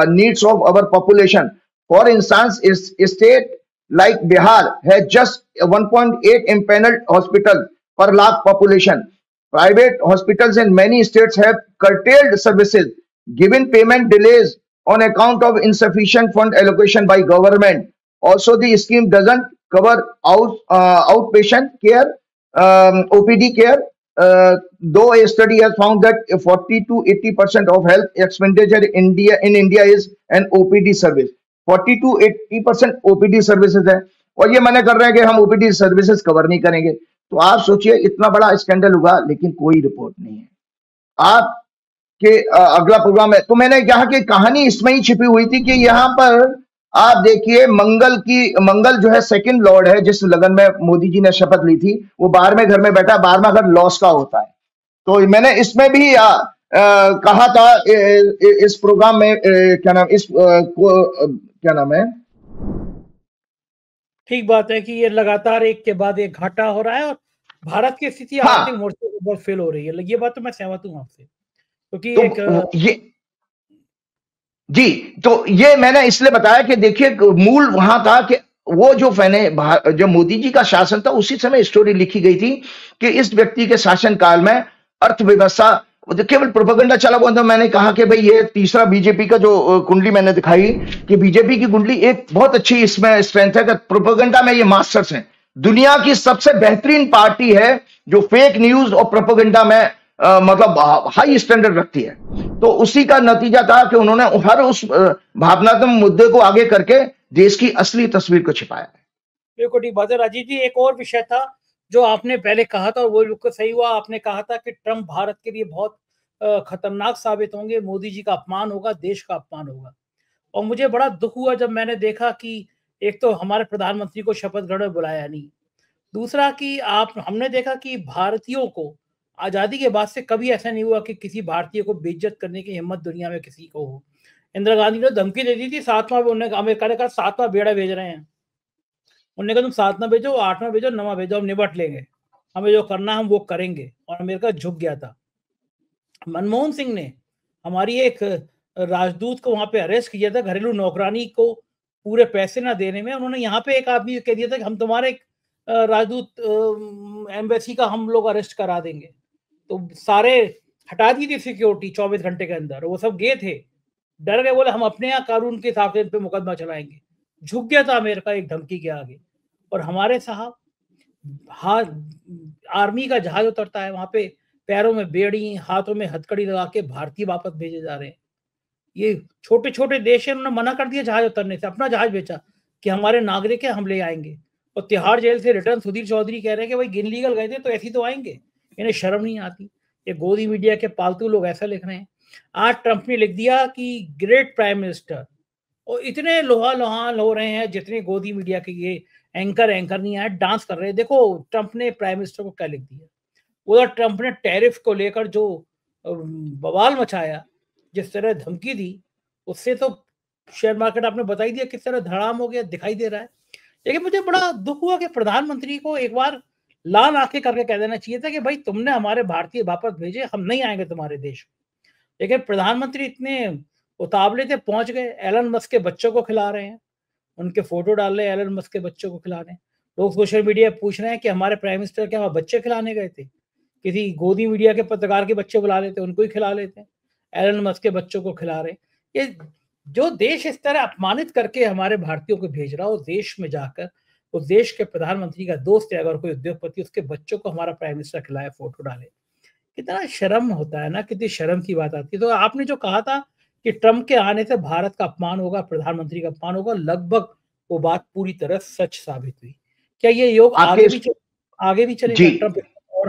needs of our population. For instance, a state like Bihar has just 1.8 empaneled hospitals per lakh population. Private hospitals in many states have curtailed services, given payment delays on account of insufficient fund allocation by government. Also, the scheme doesn't cover outpatient care, OPD care, though a study has found that 40 to 80% of health expenditure in India is an OPD service. 40 to 80% OPD services है, और ये मना कर रहे हैं कि हम OPD services cover नहीं करेंगे। तो आप सोचिए, इतना बड़ा स्कैंडल हुआ लेकिन कोई रिपोर्ट नहीं है। आप के अगला प्रोग्राम है, तो मैंने कहा कि कहानी इसमें ही छिपी हुई थी कि यहाँ पर आप देखिए, मंगल जो है सेकंड लॉर्ड है, जिस लगन में मोदी जी ने शपथ ली थी, वो 12वें घर में बैठा। 12वां घर लॉस का होता है। तो मैंने इसमें भी कहा था इस प्रोग्राम में, क्या नाम है, ठीक बात है कि ये लगातार एक के बाद एक घाटा हो रहा है और भारत की स्थिति आर्थिक मोर्चे पर बहुत फेल हो रही है। ये बात तो मैं सहमत हूँ आपसे, क्योंकि तो ये मैंने इसलिए बताया कि देखिए, मूल वहां था कि वो जो मोदी जी का शासन था, उसी समय स्टोरी लिखी गई थी कि इस व्यक्ति के शासनकाल में अर्थव्यवस्था, केवल प्रोपेगेंडा चला हुआ था। मैंने कहा कि भाई ये तीसरा बीजेपी का जो कुंडली मैंने दिखाई कि बीजेपी की कुंडली एक बहुत अच्छी इसमें स्ट्रेंथ है कि प्रोपेगेंडा में ये मास्टर्स हैं। दुनिया की सबसे बेहतरीन पार्टी है जो फेक न्यूज और प्रोपेगेंडा में मतलब हाई स्टैंडर्ड रखती है। तो उसी का नतीजा था कि उन्होंने हर उस भावनात्मक मुद्दे को आगे करके देश की असली तस्वीर को छिपाया है। बिल्कुल ठीक बात है राजीव जी। एक और विषय था जो आपने पहले कहा था और वो बिल्कुल सही हुआ। आपने कहा था कि ट्रंप भारत के लिए बहुत खतरनाक साबित होंगे। मोदी जी का अपमान होगा, देश का अपमान होगा। और मुझे बड़ा दुख हुआ जब मैंने देखा कि एक तो हमारे प्रधानमंत्री को शपथ ग्रहण में बुलाया नहीं, दूसरा कि हमने देखा कि भारतीयों को आज़ादी के बाद से कभी ऐसा नहीं हुआ कि किसी भारतीय को बेइज्जत करने की हिम्मत दुनिया में किसी को हो। इंदिरा गांधी ने धमकी दे दी थी, 7वां अमेरिका ने कहा 7वां बेड़ा भेज रहे हैं। उन्होंने कहा तुम 7वां भेजो, 8वां भेजो, 9वां भेजो, हम निपट लेंगे, हमें जो करना है हम वो करेंगे। और अमेरिका झुक गया था। मनमोहन सिंह ने हमारी एक राजदूत को वहां पे अरेस्ट किया था, घरेलू नौकरानी को पूरे पैसे ना देने में। उन्होंने यहाँ पे एक आदमी कह दिया था कि हम तुम्हारे एक राजदूत एम्बेसी का हम लोग अरेस्ट करा देंगे। तो सारे हटा दी थी सिक्योरिटी 24 घंटे के अंदर। वो सब गए थे, डर गए, बोले हम अपने यहाँ कानून के हिसाब से इन पे मुकदमा चलाएंगे। झुक गया था अमेरिका एक धमकी के आगे। और हमारे साहब, हाँ, आर्मी का जहाज उतरता है वहां पे, पैरों में बेड़ी, हाथों में हथकड़ी लगा के भारतीय वापस भेजे जा रहे हैं। ये छोटे छोटे देश है, उन्होंने मना कर दिया जहाज उतरने से, अपना जहाज बेचा कि हमारे नागरिक है, हम ले आएंगे। और तिहाड़ जेल से रिटर्न सुधीर चौधरी कह रहे हैं कि भाई इनलीगल गए थे तो ऐसी तो आएंगे, इन्हें शर्म नहीं आती। ये गोदी मीडिया के पालतू लोग ऐसा लिख रहे हैं। आज ट्रंप ने लिख दिया कि ग्रेट प्राइम मिनिस्टर, और इतने लोहा लोहान हो रहे हैं जितने गोदी मीडिया के ये एंकर नहीं आए, डांस कर रहे हैं। देखो ट्रंप ने प्राइम मिनिस्टर को क्या लिख दिया। उधर ट्रंप ने टैरिफ को लेकर जो बवाल मचाया, जिस तरह धमकी दी, उससे तो शेयर मार्केट आपने बता ही दिया किस तरह धड़ाम हो गया, दिखाई दे रहा है। लेकिन मुझे बड़ा दुख हुआ कि प्रधानमंत्री को एक बार लाल आंखें करके कह देना चाहिए था कि भाई तुमने हमारे भारतीय वापस भेजे, हम नहीं आएंगे तुम्हारे देश। लेकिन प्रधानमंत्री इतने उतावले थे, पहुंच गए, एलन मस्क के बच्चों को खिला रहे हैं, उनके फोटो डाल रहे हैं, एलन मस्क के बच्चों को खिला रहे हैं। लोग सोशल मीडिया पूछ रहे हैं कि हमारे प्राइम मिनिस्टर क्या वहां बच्चे खिलाने गए थे? किसी गोदी मीडिया के पत्रकार के बच्चे बुला लेते, उनको ही खिला लेते हैं। एलन मस्क के बच्चों को खिला रहे। ये जो देश इस तरह अपमानित करके हमारे भारतीयों को भेज रहा हो, देश में जाकर उस देश के प्रधानमंत्री का दोस्त है अगर कोई उद्योगपति, उसके बच्चों को हमारा प्राइम मिनिस्टर खिलाए, फोटो डाले, कितना शर्म होता है ना, कितनी शर्म की बात आती है। तो आपने जो कहा था कि ट्रंप के आने से भारत का अपमान होगा, प्रधानमंत्री का अपमान होगा, लगभग वो बात पूरी तरह सच साबित हुई। क्या ये योग आगे भी चलेगा? ट्रंप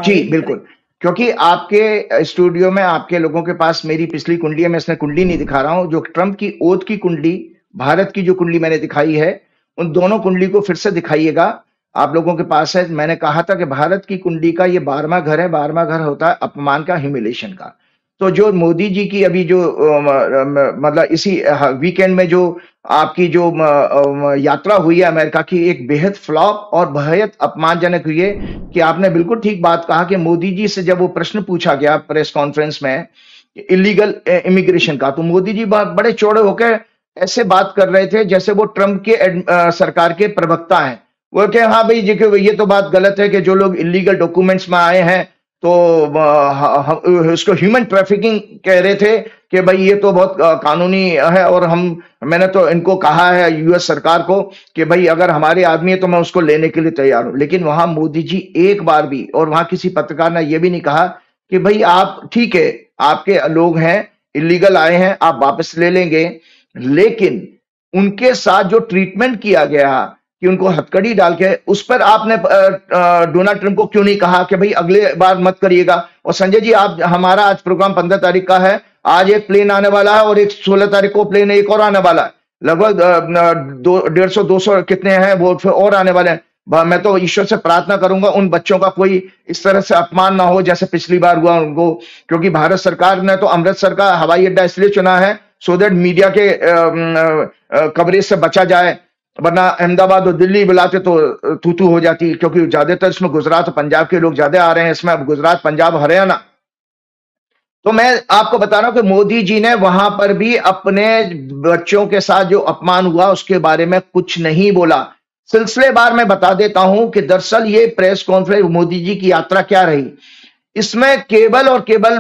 जी बिल्कुल, क्योंकि आपके स्टूडियो में आपके लोगों के पास मेरी पिछली कुंडली है, मैं इसमें कुंडली नहीं दिखा रहा हूं, जो ट्रंप की ओथ की कुंडली, भारत की जो कुंडली मैंने दिखाई है, उन दोनों कुंडली को फिर से दिखाइएगा, आप लोगों के पास है। मैंने कहा था कि भारत की कुंडली का ये 12वां घर है, 12वां घर होता है अपमान का, ह्यूमिलेशन का। तो जो मोदी जी की अभी जो मतलब इसी वीकेंड में जो आपकी जो यात्रा हुई है अमेरिका की, एक बेहद फ्लॉप और बेहद अपमानजनक हुई है। कि आपने बिल्कुल ठीक बात कहा कि मोदी जी से जब वो प्रश्न पूछा गया प्रेस कॉन्फ्रेंस में इलीगल इमिग्रेशन का, तो मोदी जी बड़े चौड़े होकर ऐसे बात कर रहे थे जैसे वो ट्रंप के सरकार के प्रवक्ता हैं। वो कहे हाँ भाई जी, ये तो बात गलत है कि जो लोग इलीगल डॉक्यूमेंट्स में आए हैं तो उसको ह्यूमन ट्रैफिकिंग कह रहे थे कि भाई ये तो बहुत कानूनी है। और मैंने तो इनको कहा है यूएस सरकार को कि भाई अगर हमारे आदमी है तो मैं उसको लेने के लिए तैयार हूं। लेकिन वहां मोदी जी एक बार भी, और वहां किसी पत्रकार ने यह भी नहीं कहा कि भाई आप ठीक है, आपके लोग हैं, इलीगल आए हैं, आप वापस ले लेंगे। लेकिन उनके साथ जो ट्रीटमेंट किया गया कि उनको हथकड़ी डाल के, उस पर आपने डोनाल्ड ट्रंप को क्यों नहीं कहा कि भाई अगले बार मत करिएगा। और संजय जी, आप हमारा आज प्रोग्राम 15 तारीख का है, आज एक प्लेन आने वाला है और एक 16 तारीख को प्लेन एक और आने वाला है, लगभग 150-200 कितने हैं वो और आने वाले हैं। मैं तो ईश्वर से प्रार्थना करूंगा उन बच्चों का कोई इस तरह से अपमान ना हो जैसे पिछली बार हुआ उनको, क्योंकि भारत सरकार ने तो अमृतसर का हवाई अड्डा इसलिए चुना है सो दैट मीडिया के कवरेज से बचा जाए, वरना अहमदाबाद और दिल्ली बुलाते तो तू हो जाती, क्योंकि ज्यादातर इसमें गुजरात और पंजाब के लोग ज्यादा आ रहे हैं इसमें, अब गुजरात, पंजाब, हरियाणा। तो मैं आपको बता रहा हूं कि मोदी जी ने वहां पर भी अपने बच्चों के साथ जो अपमान हुआ उसके बारे में कुछ नहीं बोला। सिलसिलेवार मैं बता देता हूं कि दरअसल ये प्रेस कॉन्फ्रेंस, मोदी जी की यात्रा क्या रही, इसमें केवल और केवल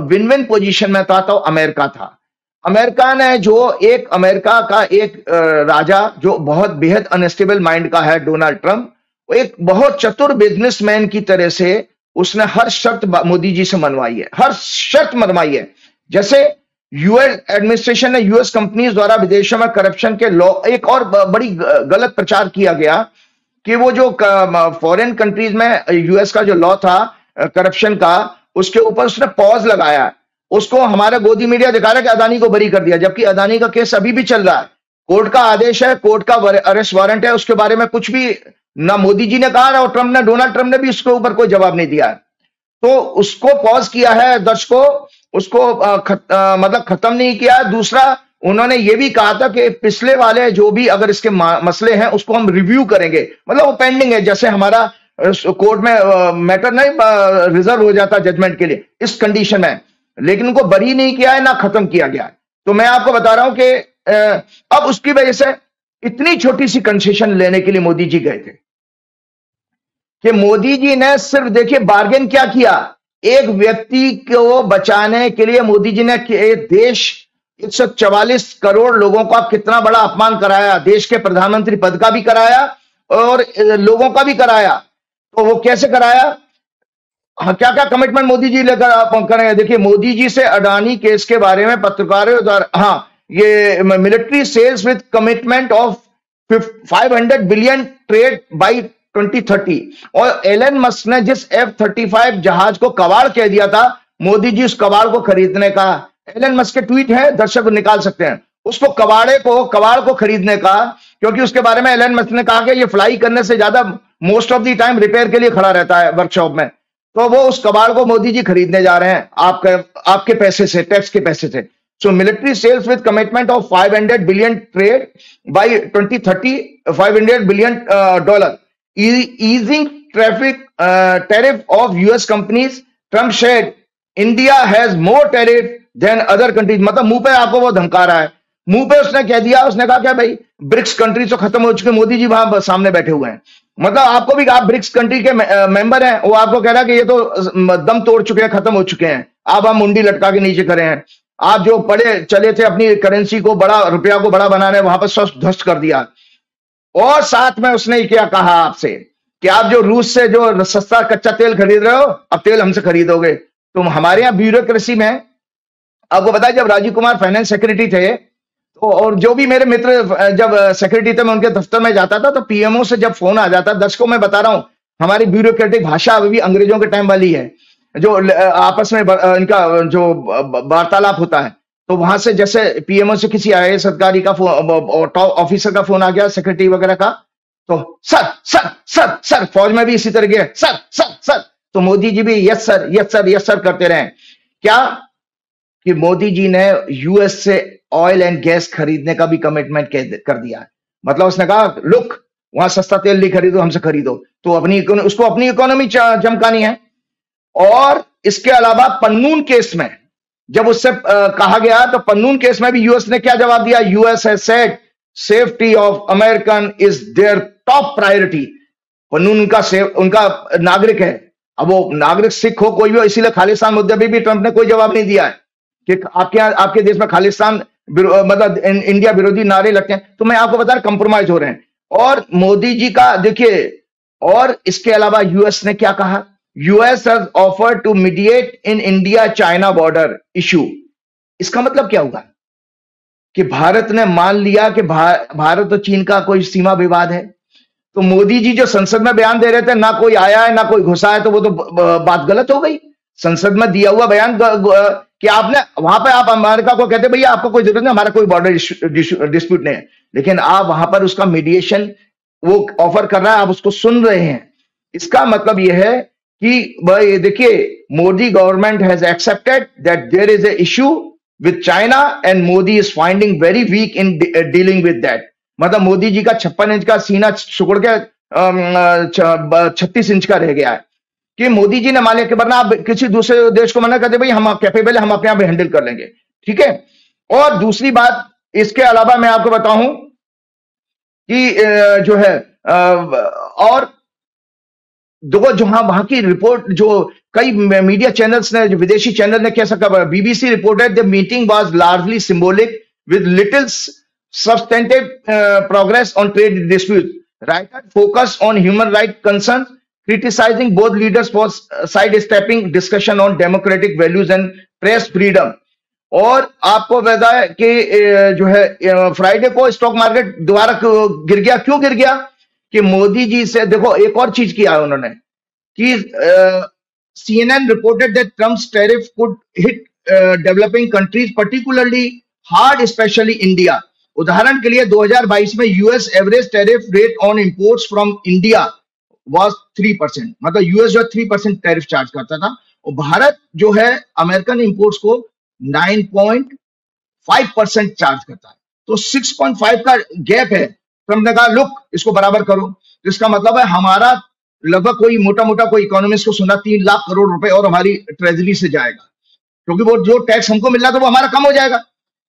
विन विन पोजीशन में था तो अमेरिका था। अमेरिका ने जो अमेरिका का एक राजा जो बहुत बेहद अनस्टेबल माइंड का है, डोनाल्ड ट्रंप, वो एक बहुत चतुर बिजनेसमैन की तरह से उसने हर शर्त मोदी जी से मनवाई है, हर शर्त मनवाई है। जैसे यूएस एडमिनिस्ट्रेशन ने यूएस कंपनीज द्वारा विदेशों में करप्शन के लॉ, एक और बड़ी गलत प्रचार किया गया कि वो जो फॉरेन कंट्रीज में यूएस का जो लॉ था करप्शन का, उसके ऊपर उसने पॉज लगाया। उसको हमारा गोदी मीडिया दिखा रहा है कि अदानी को बरी कर दिया, जबकि अदानी का केस अभी भी चल रहा है, कोर्ट का आदेश है, कोर्ट का अरेस्ट वारंट है, उसके बारे में कुछ भी ना मोदी जी ने कहा और ट्रंप ने, डोनाल्ड ट्रंप ने भी उसके ऊपर कोई जवाब नहीं दिया है। तो उसको पॉज किया है दर्शकों, उसको मतलब खत्म नहीं किया। दूसरा, उन्होंने ये भी कहा था कि पिछले वाले जो भी अगर इसके मसले हैं उसको हम रिव्यू करेंगे, मतलब वो पेंडिंग है, जैसे हमारा कोर्ट में मैटर नहीं रिजर्व हो जाता जजमेंट के लिए, इस कंडीशन में, लेकिन उनको बरी नहीं किया है ना खत्म किया गया है। तो मैं आपको बता रहा हूं कि अब उसकी वजह से इतनी छोटी सी कंसेशन लेने के लिए मोदी जी गए थे कि मोदी जी ने सिर्फ देखिए बार्गेन क्या किया, एक व्यक्ति को बचाने के लिए मोदी जी ने देश 144 करोड़ लोगों का कितना बड़ा अपमान कराया, देश के प्रधानमंत्री पद का भी कराया और लोगों का भी कराया। तो वो कैसे कराया, हाँ, क्या क्या कमिटमेंट मोदी जी लेकर आप करेंगे। देखिए मोदी जी से अडानी केस के बारे में पत्रकारों द्वारा, हाँ, ये military sales with commitment of 500 billion trade by 2030, और एलन मस्क ने जिस F-35 जहाज को कबाड़ कह दिया था, मोदी जी उस कबाड़ को खरीदने का, एलन मस्क के ट्वीट है, दर्शक निकाल सकते हैं, उसको कबाड़ को खरीदने का, क्योंकि उसके बारे में एलन मस्क ने कहा कि ये फ्लाई करने से ज्यादा most of the time repair के लिए खड़ा रहता है वर्कशॉप में, तो वो उस कबाड़ को मोदी जी खरीदने जा रहे हैं आपके पैसे से, टैक्स के पैसे से। So military sales with commitment of 500 billion trade by 2030, $500 billion, easing tariff of US companies, Trump said India has more tariff than other countries। मतलब मुंह पे आपको वो धमका रहा है, मुंह पे उसने कह दिया, उसने कहा क्या भाई ब्रिक्स कंट्री तो खत्म हो चुके, मोदी जी वहां सामने बैठे हुए हैं, मतलब आपको भी, आप ब्रिक्स कंट्री के मेंबर हैं, वो आपको कह रहा है कि ये तो दम तोड़ चुके हैं, खत्म हो चुके हैं, आप मुंडी लटका के नीचे खड़े हैं, आप जो पड़े चले थे अपनी करेंसी को बड़ा, रुपया को बड़ा बनाने, वहां पर सब ध्वस्त कर दिया। और साथ में उसने क्या कहा आपसे कि आप जो रूस से जो सस्ता कच्चा तेल खरीद रहे हो, अब तेल हमसे खरीदोगे। तो हमारे यहाँ ब्यूरोक्रेसी में आपको पता है, जब राजीव कुमार फाइनेंस सेक्रेटरी थे, तो और जो भी मेरे मित्र जब सेक्रेटरी थे, मैं उनके दफ्तर में जाता था, तो पीएमओ से जब फोन आ जाता, दर्शकों में बता रहा हूं, हमारी ब्यूरोक्रेटिक भाषा अभी भी अंग्रेजों के टाइम वाली है, जो आपस में इनका जो वार्तालाप होता है, तो वहां से जैसे पीएमओ से किसी आईएएस अधिकारी का टॉप ऑफिसर का फोन आ गया, सेक्रेटरी वगैरह का, तो सर सर सर सर, फौज में भी इसी तरह के सर सर सर, तो मोदी जी भी yes sir yes sir yes sir करते रहे। क्या कि मोदी जी ने यूएस से ऑयल एंड गैस खरीदने का भी कमिटमेंट कर दिया है, मतलब उसने कहा लुक वहां सस्ता तेल नहीं खरीदो, हमसे खरीदो, तो उसको अपनी इकोनॉमी चमकानी है। और इसके अलावा पन्नून केस में जब उससे कहा गया, तो पन्नून केस में भी यूएस ने क्या जवाब दिया, US has said safety of American is there top priority. Pannun उनका नागरिक है, अब वो नागरिक सिख हो कोई भी, इसीलिए खालिस्तान मुद्दे पर भी ट्रंप ने कोई जवाब नहीं दिया है कि आपके देश में खालिस्तान मतलब इंडिया विरोधी नारे लगते हैं। तो मैं आपको बता रहा, कंप्रोमाइज हो रहे हैं। और मोदी जी का देखिए, और इसके अलावा यूएस ने क्या कहा, US has offered to mediate in India China border issue. इसका मतलब क्या होगा कि भारत ने मान लिया कि भारत और चीन का कोई सीमा विवाद है। तो मोदी जी जो संसद में बयान दे रहे थे, ना कोई आया है ना कोई घुसा है, तो वो तो बात गलत हो गई। संसद में दिया हुआ बयान कि आपने वहां पे आप अमेरिका को कहते भैया आपको कोई जरूरत नहीं, हमारा कोई बॉर्डर डिस्प्यूट नहीं है, लेकिन आप वहां पर उसका मीडिएशन वो ऑफर कर रहा है, आप उसको सुन रहे हैं। इसका मतलब यह है कि भाई देखिए, Modi government has accepted that there is a issue with China and Modi is finding very weak in dealing with that. मतलब मोदी जी का 56 इंच का सीना सुकड़ के 36 इंच का रह गया है कि मोदी जी ने मान लिया कि वरना आप किसी दूसरे देश को मना करते भाई हम कैपेबल है, हम अपने आप हैंडल कर लेंगे, ठीक है। और दूसरी बात, इसके अलावा मैं आपको बताऊं कि जो है और देखो जहां वहां की रिपोर्ट, जो कई मीडिया चैनल्स ने, जो विदेशी चैनल ने कैसा कहा, BBC reported the meeting was largely symbolic with little substantive progress on trade disputes. Writer focused on human rights concerns, criticizing both leaders for sidestepping discussion on democratic values and press freedom. और आपको पता है कि जो है Friday को stock market दोबारा गिर गया। क्यों गिर गया? कि मोदी जी से देखो एक और चीज किया है उन्होंने कि CNN reported that Trump's tariff could hit developing countries particularly hard, specially India. उदाहरण के लिए 2022 में US average tariff rate on imports from India was 3%, मतलब यूएस जो 3% टैरिफ चार्ज करता था, और भारत जो है अमेरिकन इंपोर्ट्स को 9.5% चार्ज करता है। तो 6.5 का गैप है। तो हमने कहा लुक इसको बराबर करो। तो इसका मतलब है हमारा लगभग कोई मोटा मोटा कोई इकोनॉमिस्ट को सुना 3 लाख करोड़ रुपए और हमारी ट्रेजरी से जाएगा, क्योंकि वो जो टैक्स हमको मिल रहा था वो हमारा कम हो जाएगा।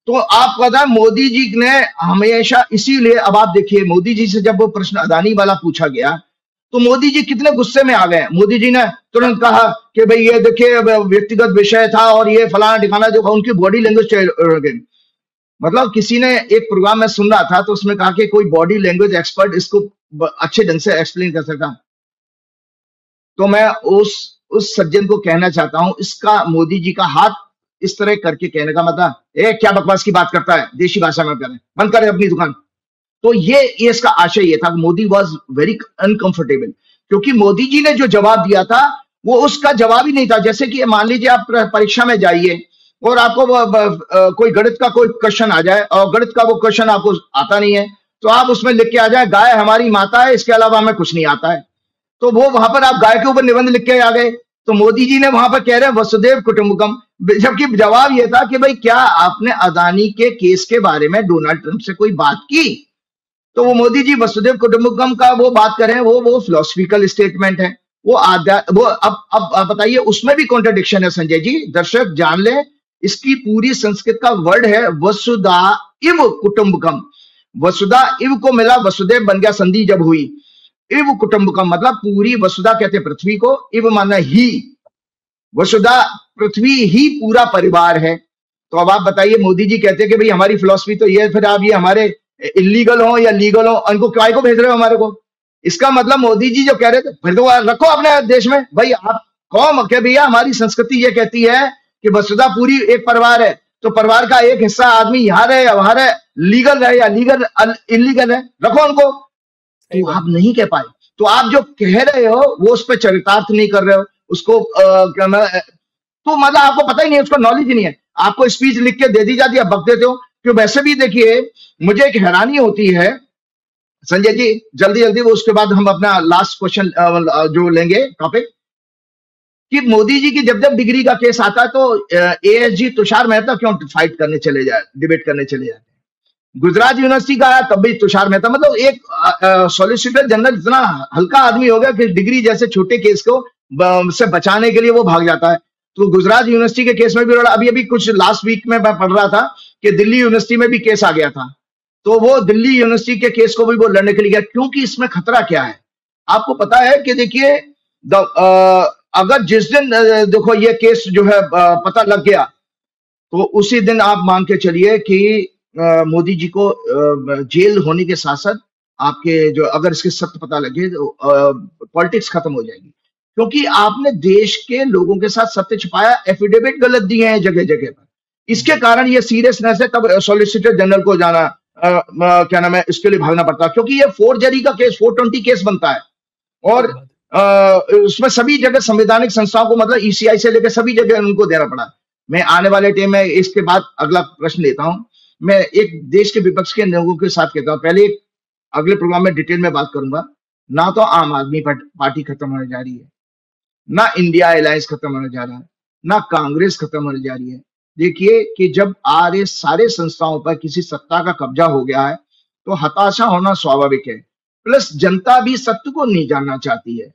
तो आप पता है मोदी जी ने हमेशा, इसीलिए अब आप देखिए मोदी जी से जब वो प्रश्न अदानी वाला पूछा गया तो मोदी जी कितने गुस्से में आ गए। मोदी जी ने तुरंत कहा कि भाई ये देखिए व्यक्तिगत विषय था और ये फलाना ठिकाना, जो उनकी बॉडी लैंग्वेज, मतलब किसी ने एक प्रोग्राम में सुन रहा था तो उसमें कहा कि कोई बॉडी लैंग्वेज एक्सपर्ट इसको अच्छे ढंग से एक्सप्लेन कर सकता। तो मैं उस सज्जन को कहना चाहता हूं, इसका मोदी जी का हाथ इस तरह करके कहने का मतलब, ए क्या बकवास की बात करता है, देशी भाषा में करें, बंद करें अपनी दुकान। तो ये इसका आशय ये था। मोदी वॉज वेरी अनकंफर्टेबल, क्योंकि मोदी जी ने जो जवाब दिया था वो उसका जवाब ही नहीं था। जैसे कि मान लीजिए आप परीक्षा में जाइए और आपको कोई गणित का कोई क्वेश्चन आ जाए और गणित का वो क्वेश्चन आपको आता नहीं है, तो आप उसमें लिख के आ जाए गाय हमारी माता है, इसके अलावा हमें कुछ नहीं आता है। तो वो वहां पर आप गाय के ऊपर निबंध लिख के आ गए। तो मोदी जी ने वहां पर कह रहे हैं वसुदेव कुटुंबकम, जबकि जवाब ये था कि भाई क्या आपने अदानी के केस के बारे में डोनाल्ड ट्रंप से कोई बात की? तो वो मोदी जी वसुदेव कुटुंबकम का वो बात करें, वो फिलोसफिकल स्टेटमेंट है, वो अब बताइए उसमें भी कॉन्ट्रडिक्शन है संजय जी। दर्शक जान ले, इसकी पूरी संस्कृत का वर्ड है वसुधा इव कुटुंबकम। वसुधा इव को मिला, वसुदेव बन गया, संधि जब हुई, इव कुटुंबकम मतलब पूरी, वसुधा कहते हैं पृथ्वी को, इव माना ही, वसुधा पृथ्वी ही पूरा परिवार है। तो अब आप बताइए, मोदी जी कहते हैं कि भाई हमारी फिलॉसफी तो ये है, फिर आप ये हमारे इलीगल हो या लीगल हो, उनको काय को भेज रहे हो हमारे को? इसका मतलब मोदी जी जो कह रहे थे, फिर तो रखो अपने देश में भाई। आप कौन के भैया, हमारी संस्कृति ये कहती है कि वसुधा पूरी एक परिवार है, तो परिवार का एक हिस्सा आदमी यहाँ रहे या वहां रहे, लीगल रहे या लीगल इलीगल है, रखो उनको। तो आप नहीं कह पाए। तो आप जो कह रहे हो वो उस पर चरितार्थ नहीं कर रहे हो, उसको तो मतलब आपको पता ही नहीं है, उसको नॉलेज ही नहीं है। आपको स्पीच लिख के दे दी जाती है, बक देते हो। क्यों? वैसे भी देखिए, मुझे एक हैरानी होती है संजय जी, जल्दी जल्दी वो, उसके बाद हम अपना लास्ट क्वेश्चन जो लेंगे टॉपिक, कि मोदी जी की जब जब डिग्री का केस आता है तो एएसजी तुषार मेहता क्यों फाइट करने चले जाए, डिबेट करने चले जाते हैं। गुजरात यूनिवर्सिटी का आया तब भी तुषार मेहता, मतलब एक सॉलिसिटर जनरल इतना हल्का आदमी हो गया कि डिग्री जैसे छोटे केस को से बचाने के लिए वो भाग जाता है। तो गुजरात यूनिवर्सिटी के केस में भी अभी अभी कुछ लास्ट वीक में मैं पढ़ रहा था कि दिल्ली यूनिवर्सिटी में भी केस आ गया था, तो वो दिल्ली यूनिवर्सिटी के केस को भी वो लड़ने के लिए गया। क्योंकि इसमें खतरा क्या है आपको पता है कि देखिए, अगर जिस दिन देखो ये केस जो है पता लग गया, तो उसी दिन आप मान के चलिए कि मोदी जी को जेल होने के साथ साथ आपके जो, अगर इसके सत्य पता लगे तो पॉलिटिक्स खत्म हो जाएगी। क्योंकि आपने देश के लोगों के साथ सत्य छिपाया, एफिडेविट गलत दिए हैं जगह जगह पर। इसके कारण ये सीरियसनेस है, तब सॉलिसिटर जनरल को जाना क्या नाम है, इसके लिए भागना पड़ता है। क्योंकि ये फोर्जरी का केस 420 केस बनता है, और उसमें सभी जगह संवैधानिक संस्थाओं को, मतलब ईसीआई से लेकर सभी जगह उनको देना पड़ा। मैं आने वाले टाइम में इसके बाद अगला प्रश्न लेता हूं। मैं एक देश के विपक्ष के लोगों के साथ कहता हूं, पहले अगले प्रोग्राम में डिटेल में बात करूंगा। ना तो आम आदमी पार्टी खत्म होने जा रही है, ना इंडिया अलायंस खत्म होने जा रहा है, ना कांग्रेस खत्म होने जा रही है। देखिए कि जब सारे संस्थाओं पर किसी सत्ता का कब्जा हो गया है तो हताशा होना स्वाभाविक है। प्लस जनता भी सत्य को नहीं जानना चाहती है,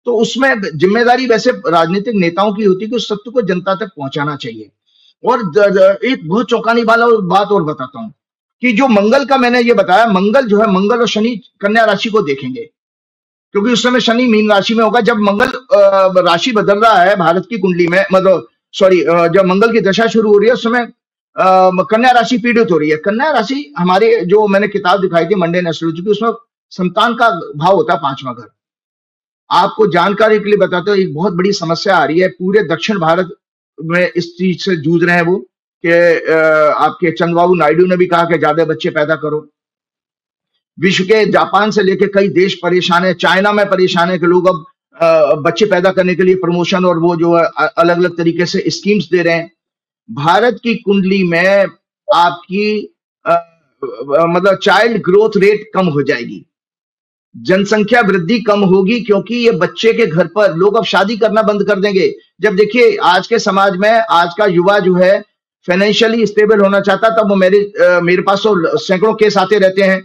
तो उसमें जिम्मेदारी वैसे राजनीतिक नेताओं की होती है कि उस सत्य को जनता तक पहुंचाना चाहिए। और एक बहुत चौंकाने वाला बात और बताता हूं कि जो मंगल का मैंने ये बताया, मंगल जो है, मंगल और शनि कन्या राशि को देखेंगे, क्योंकि उस समय शनि मीन राशि में होगा। जब मंगल राशि बदल रहा है भारत की कुंडली में, मतलब सॉरी, जब मंगल की दशा शुरू हो रही है उस समय कन्या राशि पीड़ित हो रही है। कन्या राशि हमारे, जो मैंने किताब दिखाई थी मंडेन एस्ट्रोलॉजी की, उसमें संतान का भाव होता है 5वां घर। आपको जानकारी के लिए बताते हो, एक बहुत बड़ी समस्या आ रही है पूरे दक्षिण भारत में, इस चीज से जूझ रहे हैं वो, कि आपके चंद्रबाबू नायडू ने भी कहा कि ज्यादा बच्चे पैदा करो। विश्व के जापान से लेकर कई देश परेशान है, चाइना में परेशान है कि लोग अब बच्चे पैदा करने के लिए प्रमोशन और वो जो है अलग अलग तरीके से स्कीम्स दे रहे हैं। भारत की कुंडली में आपकी मतलब चाइल्ड ग्रोथ रेट कम हो जाएगी, जनसंख्या वृद्धि कम होगी, क्योंकि ये बच्चे के घर पर लोग अब शादी करना बंद कर देंगे। जब देखिए आज के समाज में आज का युवा जो है फाइनेंशियली स्टेबल होना चाहता, तब वो मेरे पास तो सैकड़ों केस आते रहते हैं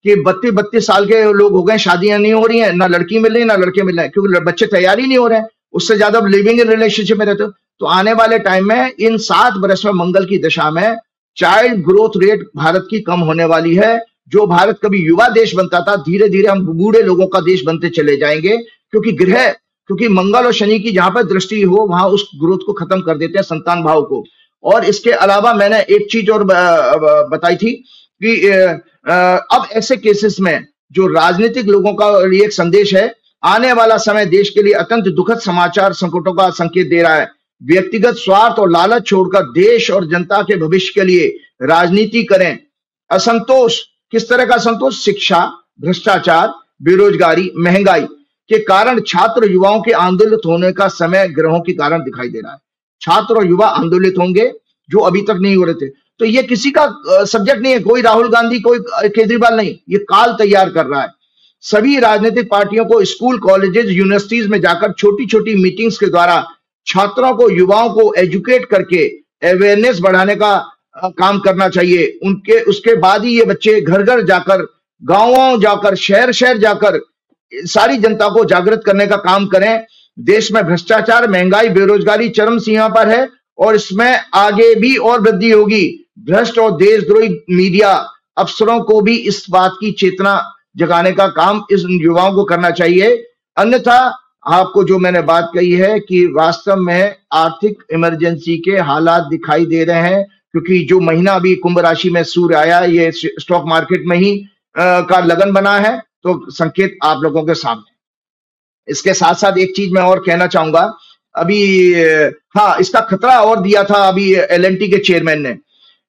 कि 32 साल के लोग हो गए, शादियां नहीं हो रही हैं, ना लड़की मिल रही ना लड़के मिल रहे हैं, क्योंकि बच्चे तैयार ही नहीं हो रहे हैं, उससे ज्यादा लिविंग इन रिलेशनशिप में रहते हो। तो आने वाले टाइम में इन 7 वर्ष में मंगल की दशा में चाइल्ड ग्रोथ रेट भारत की कम होने वाली है। जो भारत कभी युवा देश बनता था, धीरे धीरे हम बूढ़े लोगों का देश बनते चले जाएंगे, क्योंकि मंगल और शनि की जहां पर दृष्टि हो वहां उस ग्रोथ को खत्म कर देते हैं, संतान भाव को। और इसके अलावा मैंने एक चीज और बताई थी कि अब ऐसे केसेस में जो राजनीतिक लोगों का लिए एक संदेश है, आने वाला समय देश के लिए अत्यंत दुखद समाचार संकटों का संकेत दे रहा है। व्यक्तिगत स्वार्थ और लालच छोड़कर देश और जनता के भविष्य के लिए राजनीति करें। असंतोष, किस तरह का असंतोष? शिक्षा, भ्रष्टाचार, बेरोजगारी, महंगाई के कारण छात्र युवाओं के आंदोलित होने का समय ग्रहों के कारण दिखाई दे रहा है। छात्र और युवा आंदोलित होंगे जो अभी तक नहीं हो रहे थे। तो ये किसी का सब्जेक्ट नहीं है, कोई राहुल गांधी, कोई केजरीवाल नहीं, ये काल तैयार कर रहा है। सभी राजनीतिक पार्टियों को स्कूल, कॉलेजेस, यूनिवर्सिटीज में जाकर छोटी छोटी मीटिंग्स के द्वारा छात्रों को, युवाओं को एजुकेट करके अवेयरनेस बढ़ाने का काम करना चाहिए। उसके बाद ही ये बच्चे घर घर जाकर, गांवों जाकर, शहर शहर जाकर सारी जनता को जागृत करने का काम करें। देश में भ्रष्टाचार, महंगाई, बेरोजगारी चरम सीमा पर है और इसमें आगे भी और वृद्धि होगी। भ्रष्ट और देशद्रोही मीडिया अफसरों को भी इस बात की चेतना जगाने का काम इस युवाओं को करना चाहिए। अन्यथा आपको जो मैंने बात कही है कि वास्तव में आर्थिक इमरजेंसी के हालात दिखाई दे रहे हैं, क्योंकि जो महीना अभी कुंभ राशि में सूर्य आया, ये स्टॉक मार्केट में ही का लगन बना है, तो संकेत आप लोगों के सामने। इसके साथ साथ एक चीज मैं और कहना चाहूंगा, अभी हाँ, इसका खतरा और दिया था अभी एल&टी के चेयरमैन ने।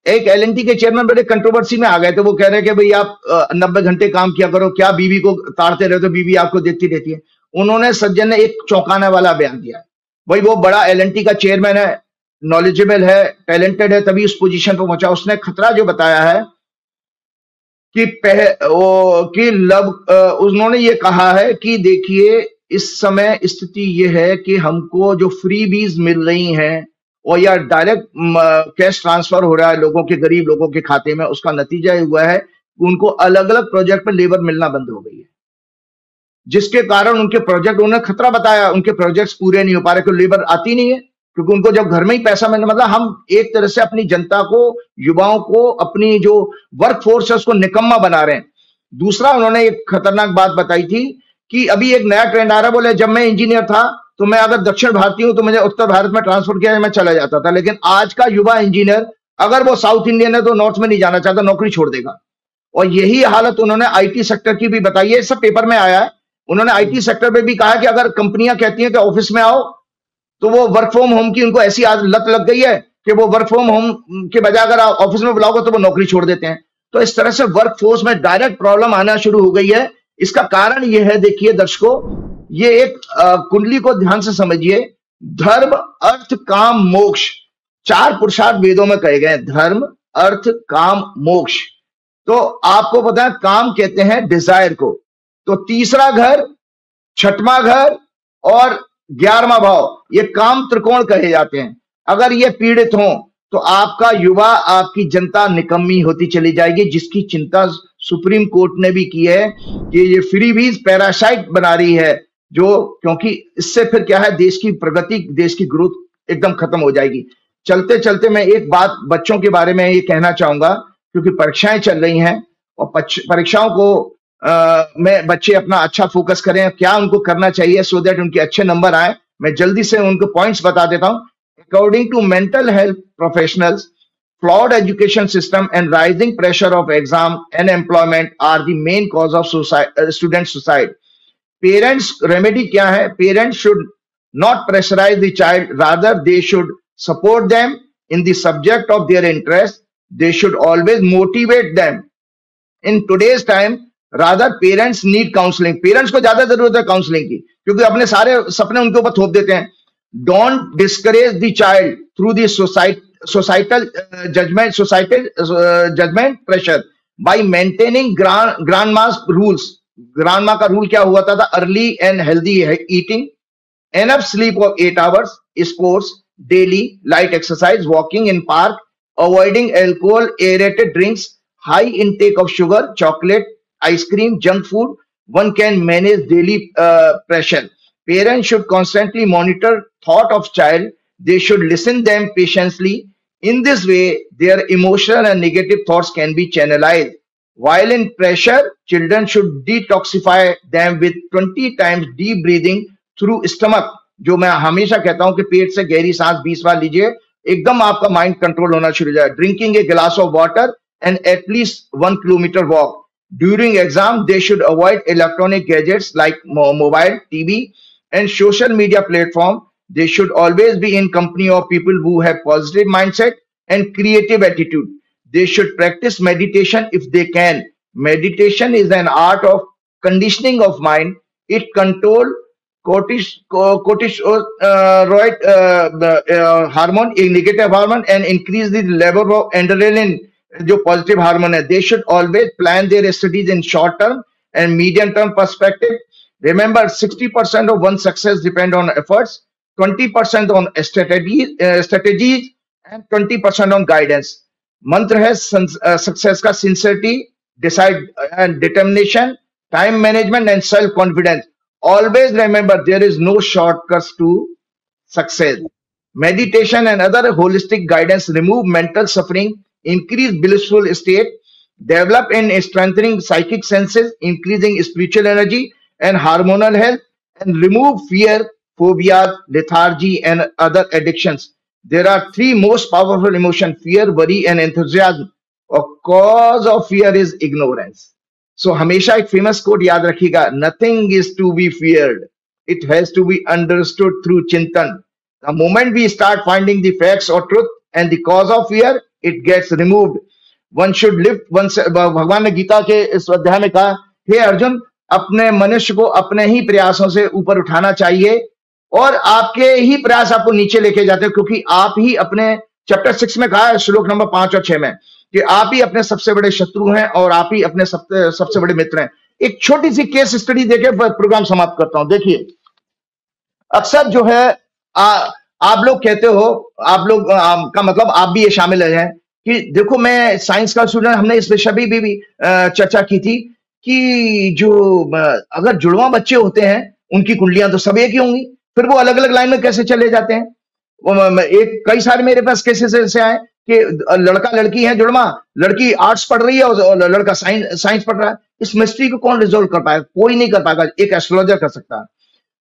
एक एल&टी के चेयरमैन बड़े कंट्रोवर्सी में आ गए थे। वो कह रहे कि भाई आप 90 घंटे काम किया करो, क्या बीवी को ताड़ते रहते हो, बीवी आपको देखती रहती है। उन्होंने सज्जन ने एक चौंकाने वाला बयान दिया। भाई वो बड़ा एल&टी का चेयरमैन है, नॉलेजेबल है, टैलेंटेड है, तभी उस पोजीशन पर पहुंचा। उसने खतरा जो बताया है कि उन्होंने ये कहा है कि देखिए इस समय स्थिति ये है कि हमको जो फ्रीबीज मिल रही हैं और या डायरेक्ट कैश ट्रांसफर हो रहा है लोगों के, गरीब लोगों के खाते में, उसका नतीजा हुआ है कि उनको अलग अलग प्रोजेक्ट पर लेबर मिलना बंद हो गई है, जिसके कारण उनके प्रोजेक्ट, उन्होंने खतरा बताया, उनके प्रोजेक्ट्स पूरे नहीं हो पा रहे क्योंकि लेबर आती नहीं है, क्योंकि उनको जब घर में ही पैसा मिलना, मतलब हम एक तरह से अपनी जनता को, युवाओं को, अपनी जो वर्क फोर्स है उसको निकम्मा बना रहे हैं। दूसरा उन्होंने एक खतरनाक बात बताई थी कि अभी एक नया ट्रेंड आ रहा है, बोले जब मैं इंजीनियर था तो मैं अगर दक्षिण भारतीय हूं तो मुझे उत्तर भारत में ट्रांसफर किया, मैं चला जाता था, लेकिन आज का युवा इंजीनियर अगर वो साउथ इंडियन है तो नॉर्थ में नहीं जाना चाहता, नौकरी छोड़ देगा। और यही हालत उन्होंने आईटी सेक्टर की भी बताई है, सब पेपर में आया है। उन्होंने आईटी सेक्टर में भी कहा कि अगर कंपनियां कहती हैं कि ऑफिस में आओ, तो वो वर्क फ्रॉम होम की उनको ऐसी लत लग गई है कि वो वर्क फ्रॉम होम के बजाय अगर आप ऑफिस में बुलाओगे तो वो नौकरी छोड़ देते हैं। तो इस तरह से वर्क फोर्स में डायरेक्ट प्रॉब्लम आना शुरू हो गई है। इसका कारण यह है, देखिए दर्शकों, ये एक कुंडली को ध्यान से समझिए। धर्म, अर्थ, काम, मोक्ष, 4 पुरुषार्थ वेदों में कहे गए, धर्म, अर्थ, काम, मोक्ष। तो आपको पता है काम कहते हैं डिजायर को, तो तीसरा घर, छठवां घर और 11वां भाव, ये काम त्रिकोण कहे जाते हैं। अगर ये पीड़ित हो तो आपका युवा, आपकी जनता निकम्मी होती चली जाएगी, जिसकी चिंता सुप्रीम कोर्ट ने भी की है कि ये फ्रीबीज पैरासाइट बना रही है, जो क्योंकि इससे फिर क्या है, देश की प्रगति, देश की ग्रोथ एकदम खत्म हो जाएगी। चलते चलते मैं एक बात बच्चों के बारे में ये कहना चाहूंगा, क्योंकि परीक्षाएं चल रही हैं और परीक्षाओं को में बच्चे अपना अच्छा फोकस करें, क्या उनको करना चाहिए सो दैट उनके अच्छे नंबर आए। मैं जल्दी से उनको पॉइंट्स बता देता हूं। According to mental health professionals, flawed education system and rising pressure of exam and employment are the main cause of student suicide. Parents remedy क्या है? Parents should not pressurize the child, rather they should support them in the subject of their interest. They should always motivate them. In today's time, rather parents need counseling. Parents को ज्यादा जरूरत है counselling की, क्योंकि अपने सारे सपने उनके ऊपर थोप देते हैं। Don't discourage the child through the judgment pressure by maintaining grandma's rules. Grandma का rule क्या हुआ था? Early and healthy eating, enough sleep of 8 hours, sports daily, light exercise, walking in park, avoiding alcohol, aerated drinks, high intake of sugar, chocolate, ice cream, junk food. One can manage daily pressure. Parents should constantly monitor thought of child. They should listen them patiently. In this way, their emotional and negative thoughts can be channelized. While in pressure, children should detoxify them with 20 times deep breathing through stomach. जो मैं हमेशा कहता हूं कि पेट से गहरी सांस 20 बार लीजिए, एकदम आपका माइंड कंट्रोल होना शुरू हो जाए. Drinking a glass of water and at least 1 kilometer walk. During exam, they should avoid electronic gadgets like mobile, TV, and social media platform. They should always be in company of people who have positive mindset and creative attitude. They should practice meditation if they can. Meditation is an art of conditioning of mind. It controls cortisol hormone, a negative hormone, and increase the level of adrenaline, जो positive hormone है. They should always plan their studies in short term and medium term perspective. Remember, 60% of one's success depend on efforts, 20% on strategies, and 20% on guidance. Mantra है success का sincerity, decide and determination, time management, and self confidence. Always remember, there is no shortcuts to success. Meditation and other holistic guidance remove mental suffering, increase blissful state, develop and strengthening psychic senses, increasing spiritual energy and hormonal health, and remove fear, phobia, lethargy, and other addictions. There are 3 most powerful emotions: fear, worry, and enthusiasm. A cause of fear is ignorance. So हमेशा एक famous quote याद रखिएगा, nothing is to be feared. It has to be understood through chintan. The moment we start finding the facts or truth and the cause of fear, it gets removed. One should live. भगवान ने गीता के इस अध्याय में कहा, हे अर्जुन, अपने मनुष्य को अपने ही प्रयासों से ऊपर उठाना चाहिए, और आपके ही प्रयास आपको नीचे लेके जाते हैं, क्योंकि आप ही अपने चैप्टर 6 में कहा है, श्लोक नंबर 5 और 6 में, कि आप ही अपने सबसे बड़े शत्रु हैं और आप ही अपने सबसे बड़े मित्र हैं. एक छोटी सी केस स्टडी देके प्रोग्राम समाप्त करता हूं. देखिए, अक्सर जो है आप लोग कहते हो, आप लोग का मतलब आप भी ये शामिल हैं कि देखो, मैं साइंस का स्टूडेंट, हमने इस विषय भी चर्चा की थी कि जो अगर जुड़वा बच्चे होते हैं उनकी कुंडलियां तो सब एक ही होंगी, फिर वो अलग अलग लाइन में कैसे चले जाते हैं. कई सारे मेरे पास केसेस ऐसे आए कि लड़का लड़की है जुड़वा, लड़की आर्ट्स पढ़ रही है और लड़का साइंस पढ़ रहा है. इस मिस्ट्री को कौन रिजोल्व कर पाएगा? कोई नहीं कर पाएगा, एक एस्ट्रोलॉजर कर सकता है.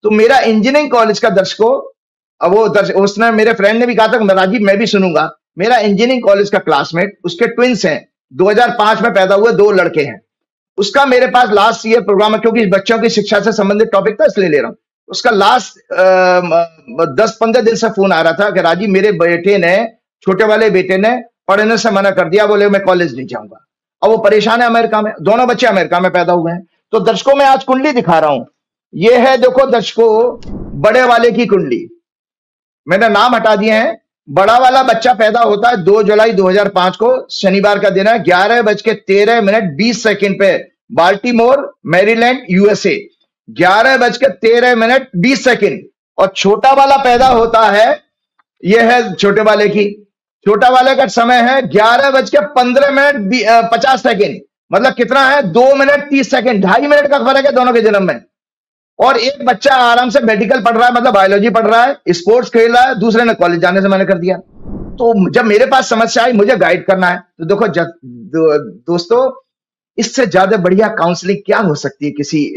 तो मेरा इंजीनियरिंग कॉलेज का दर्शकों, उसने, मेरे फ्रेंड ने भी कहा था, राजीव मैं भी सुनूंगा. मेरा इंजीनियरिंग कॉलेज का क्लासमेट, उसके ट्विंस हैं, 2005 में पैदा हुए 2 लड़के हैं. उसका मेरे पास लास्ट ईयर प्रोग्राम है, क्योंकि बच्चों की शिक्षा से संबंधित टॉपिक था, इसलिए ले रहा हूं. उसका लास्ट 10-15 दिन से फोन आ रहा था कि राजीव, मेरे बेटे ने, छोटे वाले बेटे ने पढ़ने से मना कर दिया, बोले मैं कॉलेज नहीं जाऊंगा. अब वो परेशान है अमेरिका में, दोनों बच्चे अमेरिका में पैदा हुए हैं. तो दर्शकों, मैं आज कुंडली दिखा रहा हूं. ये है, देखो दर्शकों, बड़े वाले की कुंडली. मैंने नाम हटा दिए हैं. बड़ा वाला बच्चा पैदा होता है 2 जुलाई 2005 को, शनिवार का दिन है, 11:13:20 पे, बाल्टीमोर, मैरीलैंड, यूएसए. 11:13:20. और छोटा वाला पैदा होता है, यह है छोटे वाले की, छोटा वाले का समय है 11:15:50. मतलब कितना है? 2 मिनट 30 सेकंड, 2.5 मिनट का फर्क है दोनों के जन्म में. और एक बच्चा आराम से मेडिकल पढ़ रहा है, मतलब बायोलॉजी पढ़ रहा है, स्पोर्ट्स खेल रहा है, दूसरे ने कॉलेज जाने से मना कर दिया. तो जब मेरे पास समस्या आई, मुझे गाइड करना है, तो देखो दोस्तों, इससे ज्यादा बढ़िया काउंसलिंग क्या हो सकती है किसी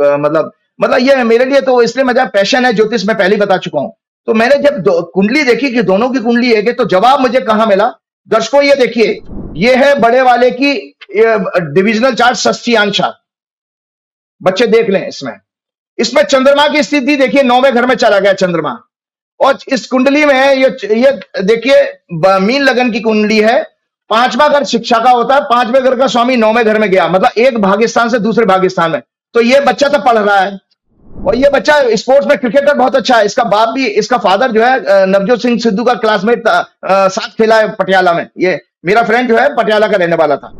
मतलब ये मेरे लिए, तो इसलिए मेरा पैशन है ज्योतिष, मैं पहले ही बता चुका हूं. तो मैंने जब कुंडली देखी कि दोनों की कुंडली है, तो जवाब मुझे कहां मिला? दर्शकों, ये देखिए, ये है बड़े वाले की डिविजनल चार्ट, षष्ठीयांश. बच्चे देख लें, इसमें चंद्रमा की स्थिति देखिए, 9वें घर में चला गया चंद्रमा. और इस कुंडली में ये देखिए, मीन लगन की कुंडली है. 5वां घर शिक्षा का होता है, 5वें घर का स्वामी 9वें घर में गया, मतलब एक भाग्यस्थान से दूसरे भाग्यस्थान में. तो ये बच्चा तो पढ़ रहा है, और ये बच्चा स्पोर्ट्स में क्रिकेटर बहुत अच्छा है। इसका बाप भी, इसका फादर जो है नवजोत सिंह सिद्धू का क्लासमेट साथ खेला है पटियाला में। ये मेरा फ्रेंड जो है पटियाला का रहने वाला था।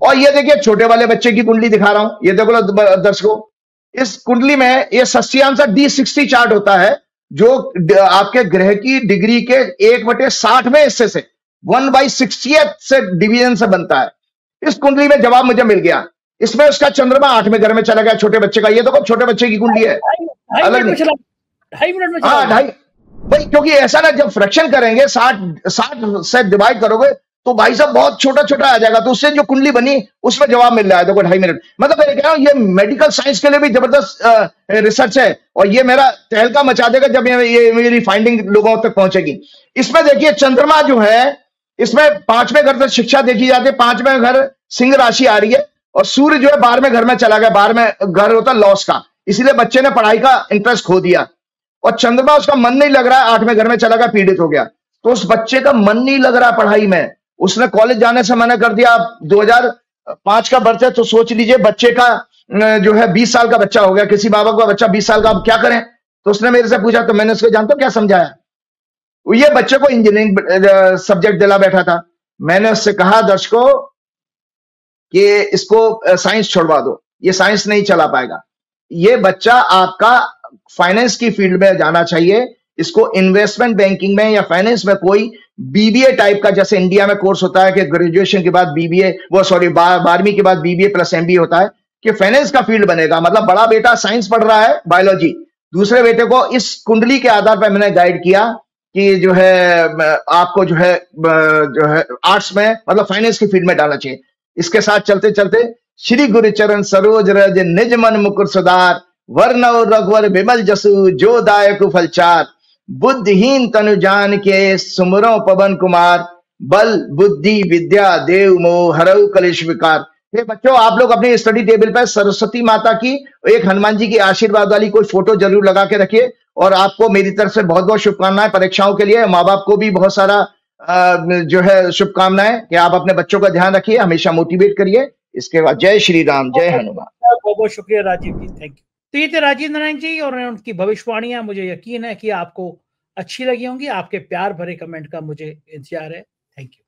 और ये देखिए छोटे वाले बच्चे की कुंडली दिखा रहा हूं, ये देखो दर्शकों, इस कुंडली में ये सस्यांश D60 चार्ट होता है, जो आपके ग्रह की डिग्री के 1/60वें हिस्से से 1/60th से डिवीजन से बनता है। इस कुंडली में जवाब मुझे मिल गया। इसमें उसका चंद्रमा 8वें घर में चला गया छोटे बच्चे का। ये देखो छोटे बच्चे की कुंडली है, अलग नहीं। 2.5 मिनट में हाँ 2.5 भाई, क्योंकि ऐसा ना, जब फ्रैक्शन करेंगे 60 से डिवाइड करोगे तो भाई साहब बहुत छोटा छोटा आ जाएगा। तो उससे जो कुंडली बनी उसमें जवाब मिल रहा है, देखो 2.5 मिनट। मतलब मैं कह रहा हूं ये मेडिकल साइंस के लिए भी जबरदस्त रिसर्च है, और ये मेरा तहलका मचा देगा जब ये मेरी फाइंडिंग लोगों तक पहुंचेगी। इसमें देखिए चंद्रमा जो है, इसमें 5वें घर से शिक्षा देखी जाती है। 5वें घर सिंह राशि आ रही है, और सूर्य जो है 12वें घर में चला गया। 12वें घर होता है लॉस का, इसीलिए बच्चे ने पढ़ाई का इंटरेस्ट खो दिया। और चंद्रमा उसका मन नहीं लग रहा है, 8वें घर में चला गया, पीड़ित हो गया। तो उस बच्चे का मन नहीं लग रहा पढ़ाई में, उसने कॉलेज जाने से मना कर दिया। 2005 का बर्थ है, तो सोच लीजिए बच्चे का जो है 20 साल का बच्चा हो गया। किसी बाबा का बच्चा 20 साल का, अब क्या करें? तो उसने मेरे से पूछा, तो मैंने उसको जानते हो क्या समझाया? ये बच्चे को इंजीनियरिंग सब्जेक्ट दिला बैठा था। मैंने उससे कहा दर्शकों कि इसको साइंस छोड़वा दो, ये साइंस नहीं चला पाएगा। ये बच्चा आपका फाइनेंस की फील्ड में जाना चाहिए। इसको इन्वेस्टमेंट बैंकिंग में या फाइनेंस में कोई बीबीए टाइप का, जैसे इंडिया में कोर्स होता है कि ग्रेजुएशन के बाद बीबीए, 12वीं के बाद बीबीए प्लस एमबीए होता है, कि फाइनेंस का फील्ड बनेगा। मतलब बड़ा बेटा साइंस पढ़ रहा है, बायोलॉजी, दूसरे बेटे को इस कुंडली के आधार पर मैंने गाइड किया कि जो है आपको जो है आर्ट्स में, मतलब फाइनेंस की फील्ड में डालना चाहिए। इसके साथ चलते चलते श्री गुरु चरण सरोज रज निज मन मुकुर सुधार, वर्णव रघुवर विमल जसु जो दायक फलचार, बुद्धिहीन तनु जान के सुमरो पवन कुमार, बल बुद्धि विद्या देव मोह हरऊ कलेश विकार। ये बच्चों, आप लोग अपने स्टडी टेबल पर सरस्वती माता की, एक हनुमान जी की आशीर्वाद वाली कोई फोटो जरूर लगा के रखिए। और आपको मेरी तरफ से बहुत बहुत शुभकामनाएं परीक्षाओं के लिए। माँ बाप को भी बहुत सारा जो है शुभकामनाएं कि आप अपने बच्चों का ध्यान रखिए, हमेशा मोटिवेट करिए। इसके बाद जय श्री राम, जय हनुमान। बहुत बहुत शुक्रिया राजीव जी, थैंक यू। तो ये थे राजीव नारायण जी और उनकी भविष्यवाणियां। मुझे यकीन है कि आपको अच्छी लगी होंगी। आपके प्यार भरे कमेंट का मुझे इंतजार है। Thank you.